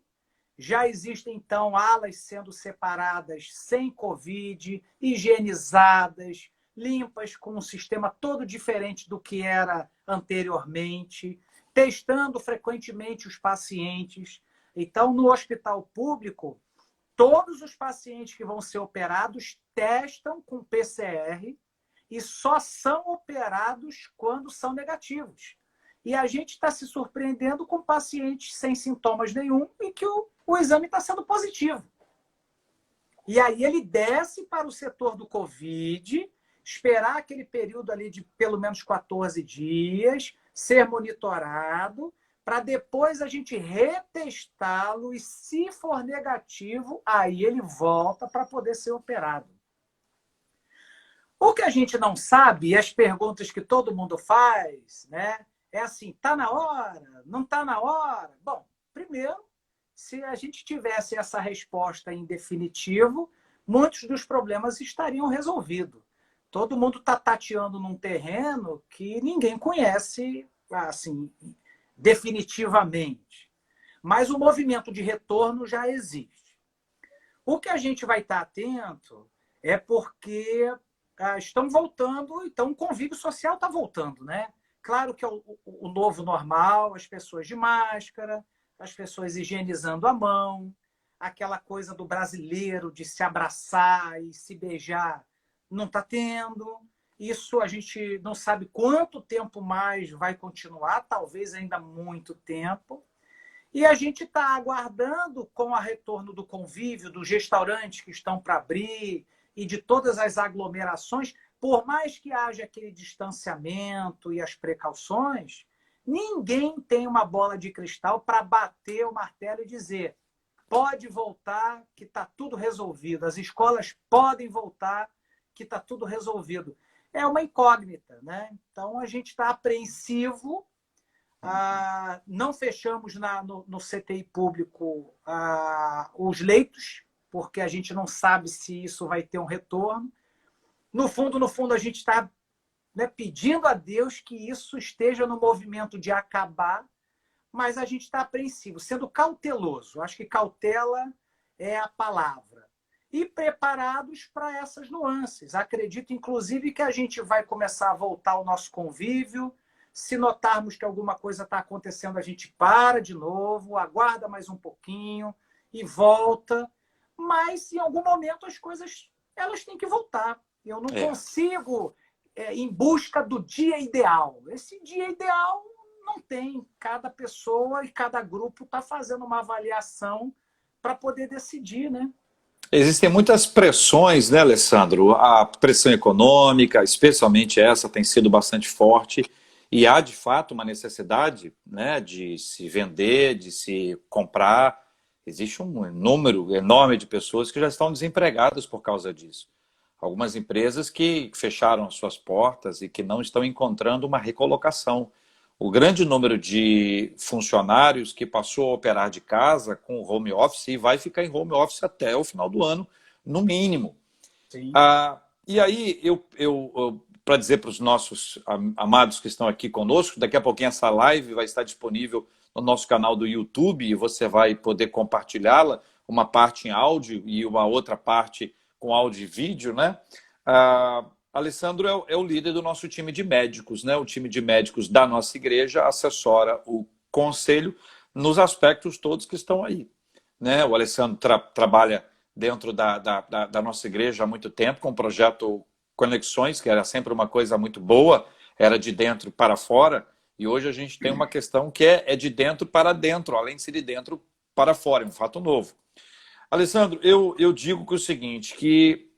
Já existem, então, alas sendo separadas sem COVID, higienizadas, limpas, com um sistema todo diferente do que era anteriormente, testando frequentemente os pacientes. Então, no hospital público, todos os pacientes que vão ser operados testam com PCR e só são operados quando são negativos. E a gente está se surpreendendo com pacientes sem sintomas nenhum e que o exame está sendo positivo. E aí ele desce para o setor do COVID, esperar aquele período ali de pelo menos 14 dias, ser monitorado, para depois a gente retestá-lo e, se for negativo, aí ele volta para poder ser operado. O que a gente não sabe, e as perguntas que todo mundo faz, né, é assim, está na hora? Não está na hora? Bom, primeiro, se a gente tivesse essa resposta em definitivo, muitos dos problemas estariam resolvidos. Todo mundo está tateando num terreno que ninguém conhece assim, definitivamente. Mas o movimento de retorno já existe. O que a gente vai estar atento é porque estamos voltando, então o convívio social está voltando, né? Claro que é o novo normal, as pessoas de máscara, as pessoas higienizando a mão, aquela coisa do brasileiro de se abraçar e se beijar, não está tendo. Isso a gente não sabe quanto tempo mais vai continuar, talvez ainda muito tempo. E a gente está aguardando, com o retorno do convívio, dos restaurantes que estão para abrir e de todas as aglomerações, por mais que haja aquele distanciamento e as precauções, ninguém tem uma bola de cristal para bater o martelo e dizer pode voltar, que está tudo resolvido. As escolas podem voltar, que está tudo resolvido. É uma incógnita, né? Então, a gente está apreensivo. Não fechamos no CTI público os leitos, porque a gente não sabe se isso vai ter um retorno. No fundo, a gente está, né, pedindo a Deus que isso esteja no movimento de acabar, mas a gente está apreensivo, sendo cauteloso. Acho que cautela é a palavra. E preparados para essas nuances. Acredito, inclusive, que a gente vai começar a voltar ao nosso convívio. Se notarmos que alguma coisa está acontecendo, a gente para de novo, aguarda mais um pouquinho e volta. Mas, em algum momento, as coisas elas têm que voltar. Eu não consigo em busca do dia ideal. Esse dia ideal não tem. Cada pessoa e cada grupo está fazendo uma avaliação para poder decidir, né? Existem muitas pressões, né, Alessandro? A pressão econômica, especialmente essa, tem sido bastante forte. E há, de fato, uma necessidade, né, de se vender, de se comprar. Existe um número enorme de pessoas que já estão desempregadas por causa disso. Algumas empresas que fecharam as suas portas e que não estão encontrando uma recolocação. O grande número de funcionários que passou a operar de casa com home office e vai ficar em home office até o final do ano, no mínimo. Sim. E aí, para dizer para os nossos amados que estão aqui conosco, daqui a pouquinho essa live vai estar disponível no nosso canal do YouTube e você vai poder compartilhá-la, uma parte em áudio e uma outra parte com áudio e vídeo, né? Alessandro é o líder do nosso time de médicos, né? O time de médicos da nossa igreja assessora o conselho nos aspectos todos que estão aí, né? O Alessandro trabalha dentro da nossa igreja há muito tempo com o projeto Conexões, que era sempre uma coisa muito boa, era de dentro para fora, e hoje a gente tem uma questão que é de dentro para dentro, além de ser de dentro para fora, é um fato novo. Alessandro, eu digo que o seguinte, que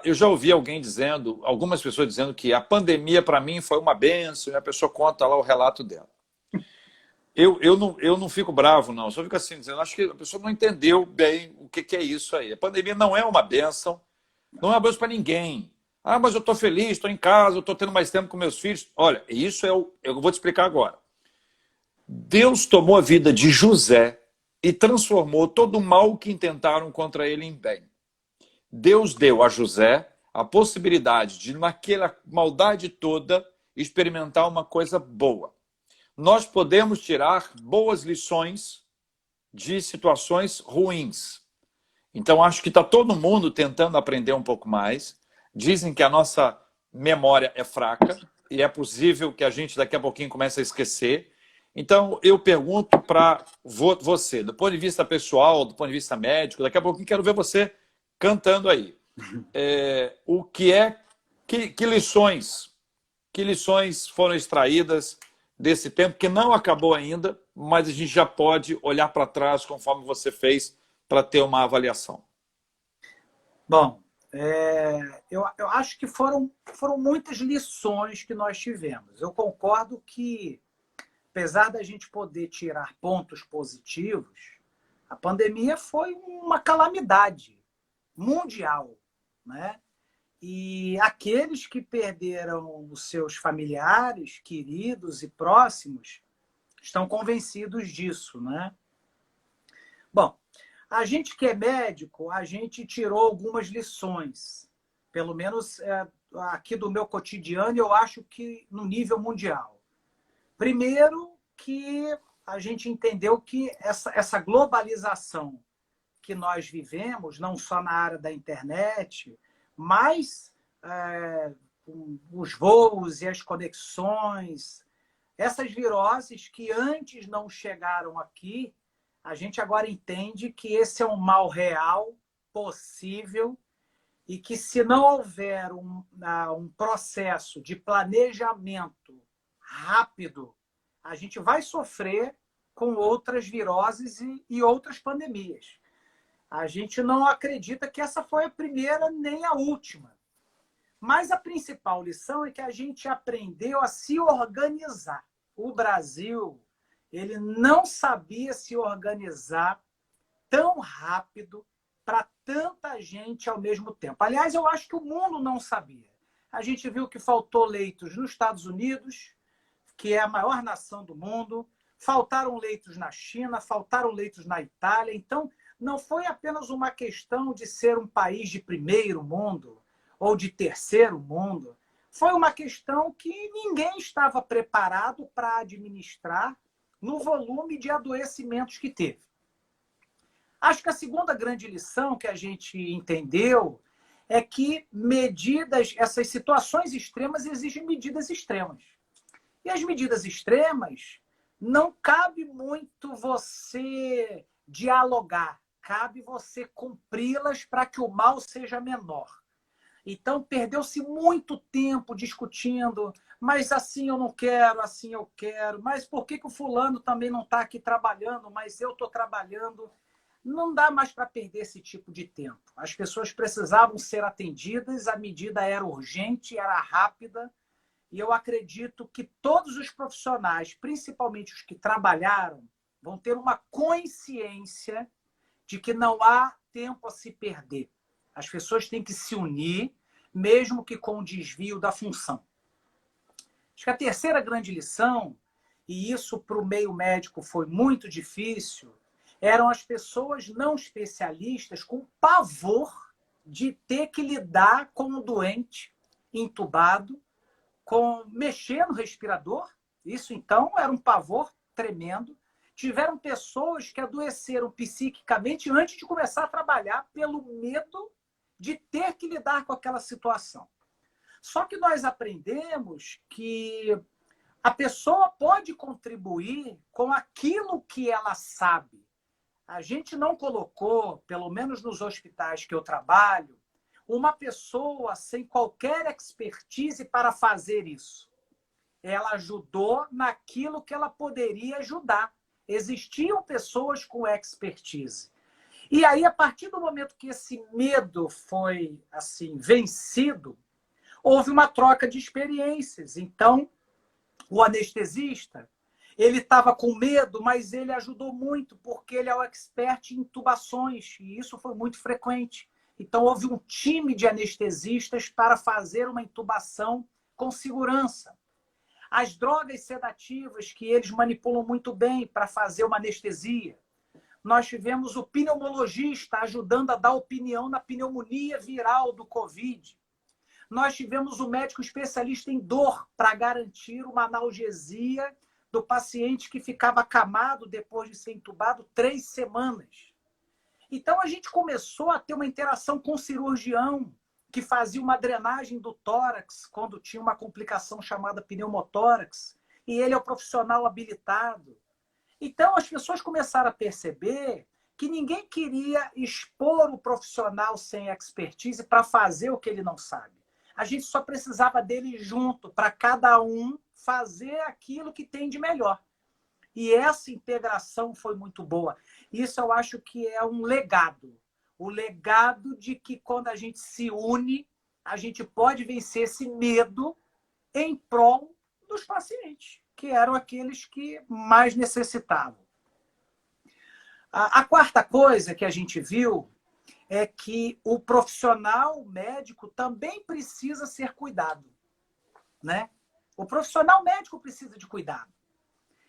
eu já ouvi alguém dizendo, algumas pessoas dizendo que a pandemia para mim foi uma bênção, e a pessoa conta lá o relato dela. Eu não fico bravo, não, só fico assim dizendo, acho que a pessoa não entendeu bem o que é isso aí. A pandemia não é uma bênção, não é uma bênção para ninguém. Mas eu estou feliz, estou em casa, eu estou tendo mais tempo com meus filhos. Olha, isso eu vou te explicar agora. Deus tomou a vida de José e transformou todo o mal que intentaram contra ele em bem. Deus deu a José a possibilidade de, naquela maldade toda, experimentar uma coisa boa. Nós podemos tirar boas lições de situações ruins. Então, acho que está todo mundo tentando aprender um pouco mais. Dizem que a nossa memória é fraca e é possível que a gente daqui a pouquinho comece a esquecer. Então, eu pergunto para você, do ponto de vista pessoal, do ponto de vista médico, daqui a pouquinho quero ver você cantando aí. Que lições foram extraídas desse tempo, que não acabou ainda, mas a gente já pode olhar para trás conforme você fez para ter uma avaliação? Bom, eu acho que foram muitas lições que nós tivemos. Eu concordo que, apesar da gente poder tirar pontos positivos, a pandemia foi uma calamidade mundial, né? E aqueles que perderam os seus familiares, queridos e próximos, estão convencidos disso, né? Bom, a gente que é médico, a gente tirou algumas lições, pelo menos aqui do meu cotidiano, eu acho que no nível mundial. Primeiro, que a gente entendeu que essa globalização que nós vivemos, não só na área da internet, mas os voos e as conexões, essas viroses que antes não chegaram aqui, a gente agora entende que esse é um mal real, possível, e que se não houver um processo de planejamento rápido, a gente vai sofrer com outras viroses e outras pandemias. A gente não acredita que essa foi a primeira nem a última. Mas a principal lição é que a gente aprendeu a se organizar. O Brasil, ele não sabia se organizar tão rápido para tanta gente ao mesmo tempo. Aliás, eu acho que o mundo não sabia. A gente viu que faltou leitos nos Estados Unidos, que é a maior nação do mundo, faltaram leitos na China, faltaram leitos na Itália. Então, não foi apenas uma questão de ser um país de primeiro mundo ou de terceiro mundo. Foi uma questão que ninguém estava preparado para administrar no volume de adoecimentos que teve. Acho que a segunda grande lição que a gente entendeu é que essas situações extremas exigem medidas extremas. E as medidas extremas não cabe muito você dialogar, cabe você cumpri-las para que o mal seja menor. Então, perdeu-se muito tempo discutindo, mas assim eu não quero, assim eu quero, mas por que o fulano também não está aqui trabalhando, mas eu estou trabalhando? Não dá mais para perder esse tipo de tempo. As pessoas precisavam ser atendidas, a medida era urgente, era rápida, e eu acredito que todos os profissionais, principalmente os que trabalharam, vão ter uma consciência de que não há tempo a se perder. As pessoas têm que se unir, mesmo que com o desvio da função. Acho que a terceira grande lição, e isso para o meio médico foi muito difícil, eram as pessoas não especialistas com pavor de ter que lidar com um doente entubado, com mexer no respirador. Isso, então, era um pavor tremendo. Tiveram pessoas que adoeceram psiquicamente antes de começar a trabalhar pelo medo de ter que lidar com aquela situação. Só que nós aprendemos que a pessoa pode contribuir com aquilo que ela sabe. A gente não colocou, pelo menos nos hospitais que eu trabalho, uma pessoa sem qualquer expertise para fazer isso. Ela ajudou naquilo que ela poderia ajudar. Existiam pessoas com expertise. E aí, a partir do momento que esse medo foi assim vencido, houve uma troca de experiências. Então, o anestesista, ele estava com medo, mas ele ajudou muito, porque ele é o expert em intubações, e isso foi muito frequente. Então, houve um time de anestesistas para fazer uma intubação com segurança. As drogas sedativas, que eles manipulam muito bem para fazer uma anestesia. Nós tivemos o pneumologista ajudando a dar opinião na pneumonia viral do Covid. Nós tivemos o médico especialista em dor para garantir uma analgesia do paciente que ficava acamado depois de ser entubado 3 semanas. Então, a gente começou a ter uma interação com o cirurgião, que fazia uma drenagem do tórax quando tinha uma complicação chamada pneumotórax, e ele é o profissional habilitado. Então, as pessoas começaram a perceber que ninguém queria expor o profissional sem expertise para fazer o que ele não sabe. A gente só precisava dele junto, para cada um fazer aquilo que tem de melhor. E essa integração foi muito boa. Isso eu acho que é um legado. O legado de que quando a gente se une, a gente pode vencer esse medo em prol dos pacientes, que eram aqueles que mais necessitavam. A quarta coisa que a gente viu é que o profissional médico também precisa ser cuidado, né? O profissional médico precisa de cuidado.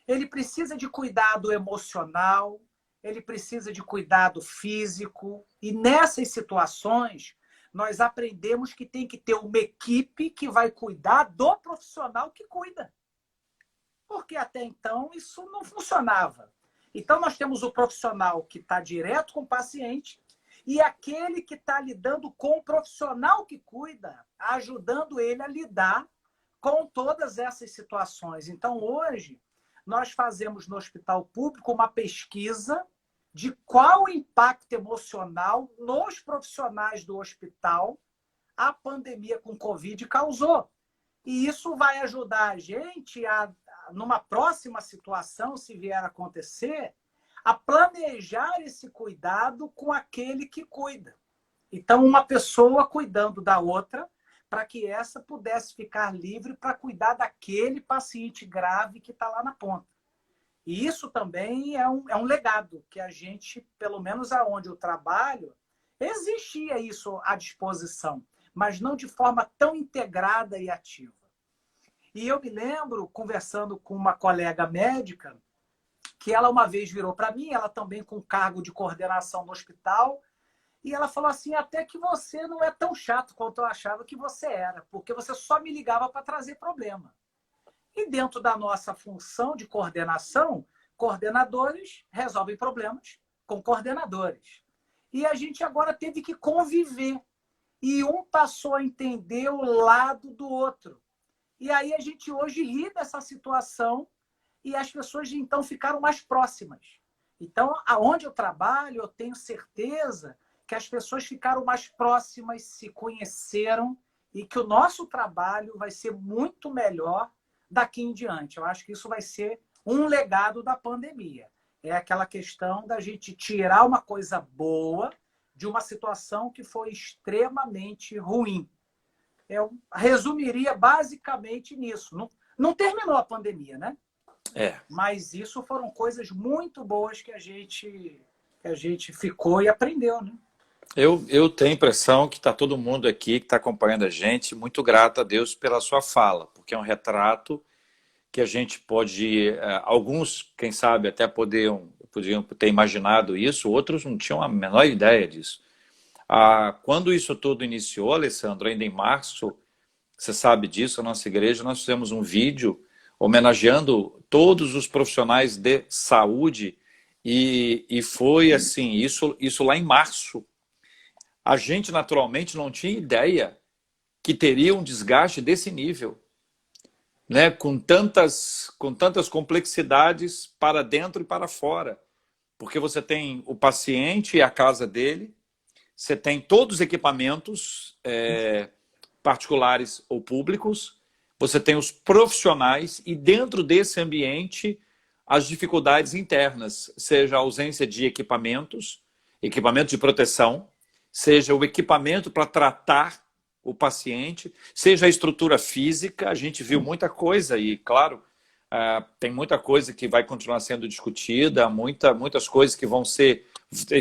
Ele precisa de cuidado emocional, ele precisa de cuidado físico. E nessas situações, nós aprendemos que tem que ter uma equipe que vai cuidar do profissional que cuida. Porque até então isso não funcionava. Então nós temos o profissional que está direto com o paciente e aquele que está lidando com o profissional que cuida, ajudando ele a lidar com todas essas situações. Então hoje nós fazemos no hospital público uma pesquisa de qual o impacto emocional nos profissionais do hospital a pandemia com Covid causou. E isso vai ajudar a gente, numa próxima situação, se vier a acontecer, a planejar esse cuidado com aquele que cuida. Então, uma pessoa cuidando da outra, para que essa pudesse ficar livre para cuidar daquele paciente grave que está lá na ponta. E isso também é um legado que a gente, pelo menos aonde eu trabalho, existia isso à disposição, mas não de forma tão integrada e ativa. E eu me lembro, conversando com uma colega médica, que ela uma vez virou para mim, ela também com cargo de coordenação no hospital, e ela falou assim, até que você não é tão chato quanto eu achava que você era, porque você só me ligava para trazer problema. E dentro da nossa função de coordenação, coordenadores resolvem problemas com coordenadores. E a gente agora teve que conviver. E um passou a entender o lado do outro. E aí a gente hoje ri dessa situação e as pessoas então ficaram mais próximas. Então, aonde eu trabalho, eu tenho certeza que as pessoas ficaram mais próximas, se conheceram e que o nosso trabalho vai ser muito melhor daqui em diante. Eu acho que isso vai ser um legado da pandemia. É aquela questão da gente tirar uma coisa boa de uma situação que foi extremamente ruim. Eu resumiria basicamente nisso. Não terminou a pandemia, né? Mas isso foram coisas muito boas que a gente ficou e aprendeu, né? Eu tenho a impressão que está todo mundo aqui que está acompanhando a gente muito grato a Deus pela sua fala, porque é um retrato que a gente pode, alguns, quem sabe, até podiam ter imaginado isso, outros não tinham a menor ideia disso. Quando isso tudo iniciou, Alessandro, ainda em março, você sabe disso, a nossa igreja, nós fizemos um vídeo homenageando todos os profissionais de saúde e foi assim, isso lá em março. A gente, naturalmente, não tinha ideia que teria um desgaste desse nível, né? Com tantas complexidades para dentro e para fora. Porque você tem o paciente e a casa dele, você tem todos os equipamentos particulares ou públicos, você tem os profissionais e dentro desse ambiente as dificuldades internas, seja a ausência de equipamentos de proteção, seja o equipamento para tratar o paciente, seja a estrutura física. A gente viu muita coisa e, claro, tem muita coisa que vai continuar sendo discutida, muitas coisas que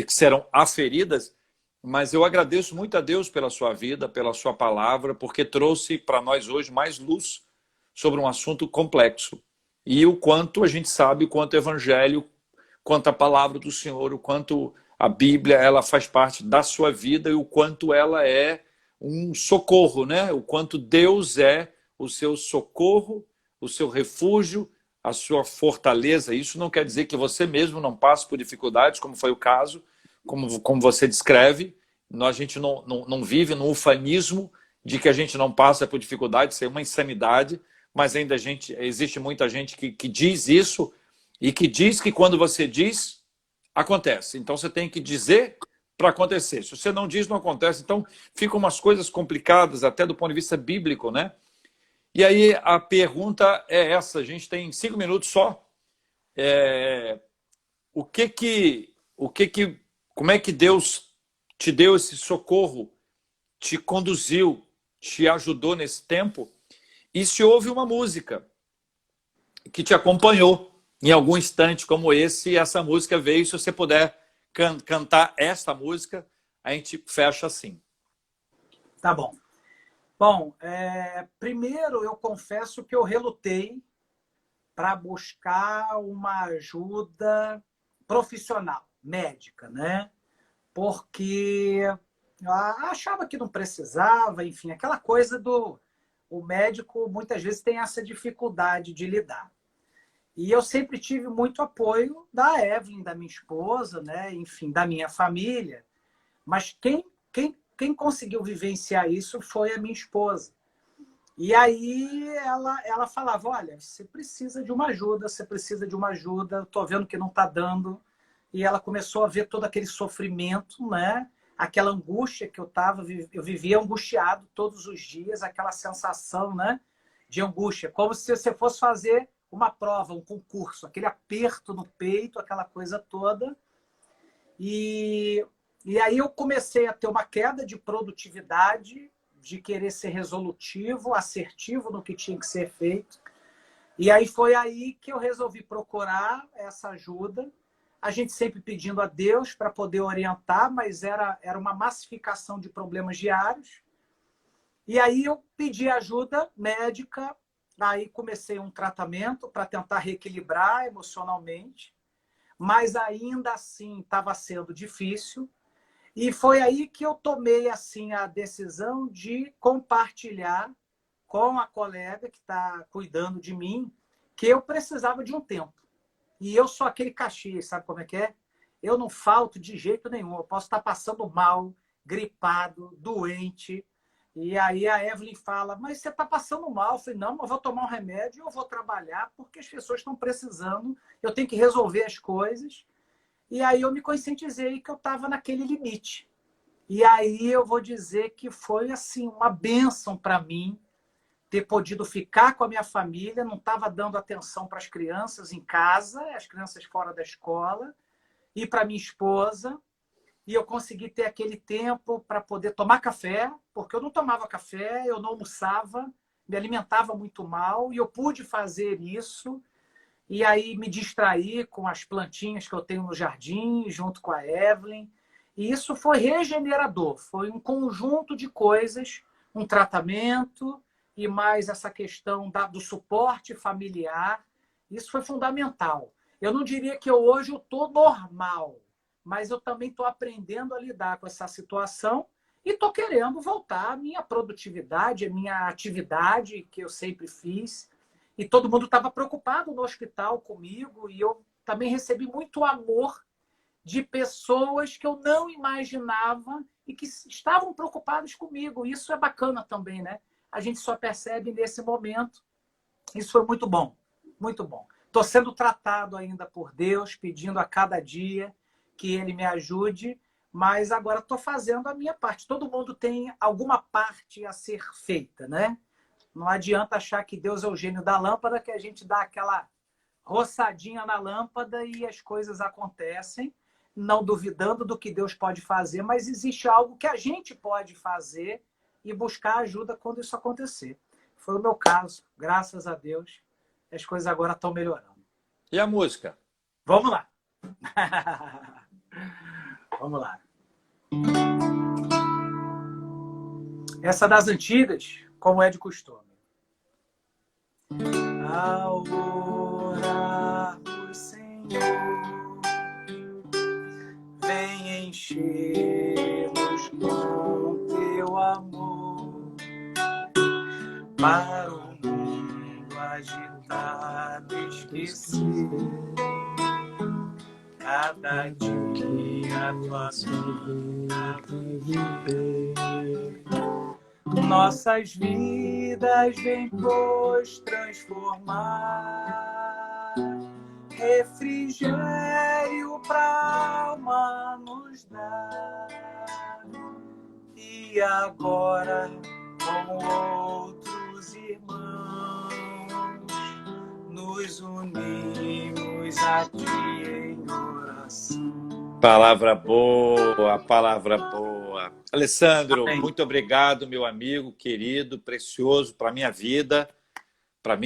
serão aferidas, mas eu agradeço muito a Deus pela sua vida, pela sua palavra, porque trouxe para nós hoje mais luz sobre um assunto complexo. E o quanto a gente sabe, o quanto o Evangelho, quanto a palavra do Senhor, o quanto a Bíblia ela faz parte da sua vida e o quanto ela é um socorro, né? O quanto Deus é o seu socorro, o seu refúgio, a sua fortaleza. Isso não quer dizer que você mesmo não passe por dificuldades, como foi o caso, como você descreve. A gente não vive no ufanismo de que a gente não passa por dificuldades, isso é uma insanidade, mas ainda existe muita gente que diz isso e que diz que quando você diz, acontece. Então você tem que dizer para acontecer. Se você não diz, não acontece. Então ficam umas coisas complicadas até do ponto de vista bíblico, né? E aí a pergunta é essa, a gente tem 5 minutos só. Como é que Deus te deu esse socorro, te conduziu, te ajudou nesse tempo? E se houve uma música que te acompanhou em algum instante como esse, e essa música veio, se você puder cantar esta música, a gente fecha assim. Tá bom. Bom, primeiro eu confesso que eu relutei para buscar uma ajuda profissional, médica, né? Porque eu achava que não precisava, enfim, aquela coisa o médico muitas vezes tem essa dificuldade de lidar. E eu sempre tive muito apoio da Evelyn, da minha esposa, né? Enfim, da minha família. Mas quem conseguiu vivenciar isso foi a minha esposa. E aí ela falava, olha, você precisa de uma ajuda, você precisa de uma ajuda, estou vendo que não está dando. E ela começou a ver todo aquele sofrimento, né? Aquela angústia que eu vivia angustiado todos os dias, aquela sensação, né, de angústia, como se você fosse fazer uma prova, um concurso, aquele aperto no peito, aquela coisa toda. E aí eu comecei a ter uma queda de produtividade, de querer ser resolutivo, assertivo no que tinha que ser feito. E aí foi aí que eu resolvi procurar essa ajuda. A gente sempre pedindo a Deus para poder orientar, mas era uma massificação de problemas diários. E aí eu pedi ajuda médica, aí comecei um tratamento para tentar reequilibrar emocionalmente, mas ainda assim estava sendo difícil. E foi aí que eu tomei assim a decisão de compartilhar com a colega que está cuidando de mim que eu precisava de um tempo. E eu sou aquele Caxias, sabe como é que é? Eu não falto de jeito nenhum. Eu posso estar passando mal, gripado, doente. E aí a Evelyn fala, mas você está passando mal. Eu falei, não, eu vou tomar um remédio e eu vou trabalhar porque as pessoas estão precisando. Eu tenho que resolver as coisas. E aí eu me conscientizei que eu estava naquele limite. E aí eu vou dizer que foi assim uma bênção para mim ter podido ficar com a minha família, não estava dando atenção para as crianças em casa, as crianças fora da escola, e para minha esposa, e eu consegui ter aquele tempo para poder tomar café, porque eu não tomava café, eu não almoçava, me alimentava muito mal, e eu pude fazer isso, e aí me distrair com as plantinhas que eu tenho no jardim, junto com a Evelyn, e isso foi regenerador, foi um conjunto de coisas, um tratamento, e mais essa questão do suporte familiar, isso foi fundamental. Eu não diria que hoje eu estou normal, mas eu também estou aprendendo a lidar com essa situação e estou querendo voltar à minha produtividade, à minha atividade que eu sempre fiz. E todo mundo estava preocupado no hospital comigo e eu também recebi muito amor de pessoas que eu não imaginava e que estavam preocupadas comigo. Isso é bacana também, né? A gente só percebe nesse momento. Isso foi muito bom, muito bom. Estou sendo tratado ainda por Deus, pedindo a cada dia que Ele me ajude, mas agora estou fazendo a minha parte. Todo mundo tem alguma parte a ser feita, né? Não adianta achar que Deus é o gênio da lâmpada, que a gente dá aquela roçadinha na lâmpada e as coisas acontecem, não duvidando do que Deus pode fazer, mas existe algo que a gente pode fazer e buscar ajuda quando isso acontecer. Foi o meu caso, graças a Deus, as coisas agora estão melhorando. E a música? Vamos lá. Vamos lá. Essa das antigas, como é de costume. Ao orarmos, Senhor, vem encher-nos com teu amor, para o mundo agitado esquecer, cada dia tua sombra viver. Nossas vidas vem, pois, transformar, refrigério pra alma nos dar. E agora, com outros irmãos, nos unimos aqui em oração. Palavra boa, palavra boa. Alessandro, Amém. muito obrigado, meu amigo, querido, precioso, para a minha vida, para a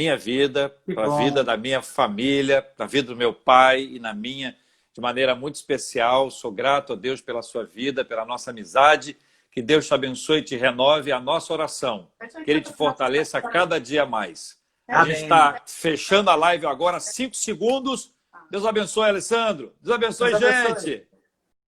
vida da minha família, para a vida do meu pai e na minha. de maneira muito especial. Sou grato a Deus pela sua vida, pela nossa amizade. Que Deus te abençoe e te renove a nossa oração. Que Ele te fortaleça cada dia mais. A gente está fechando a live agora, 5 segundos. Deus abençoe, Alessandro. Deus abençoe, gente.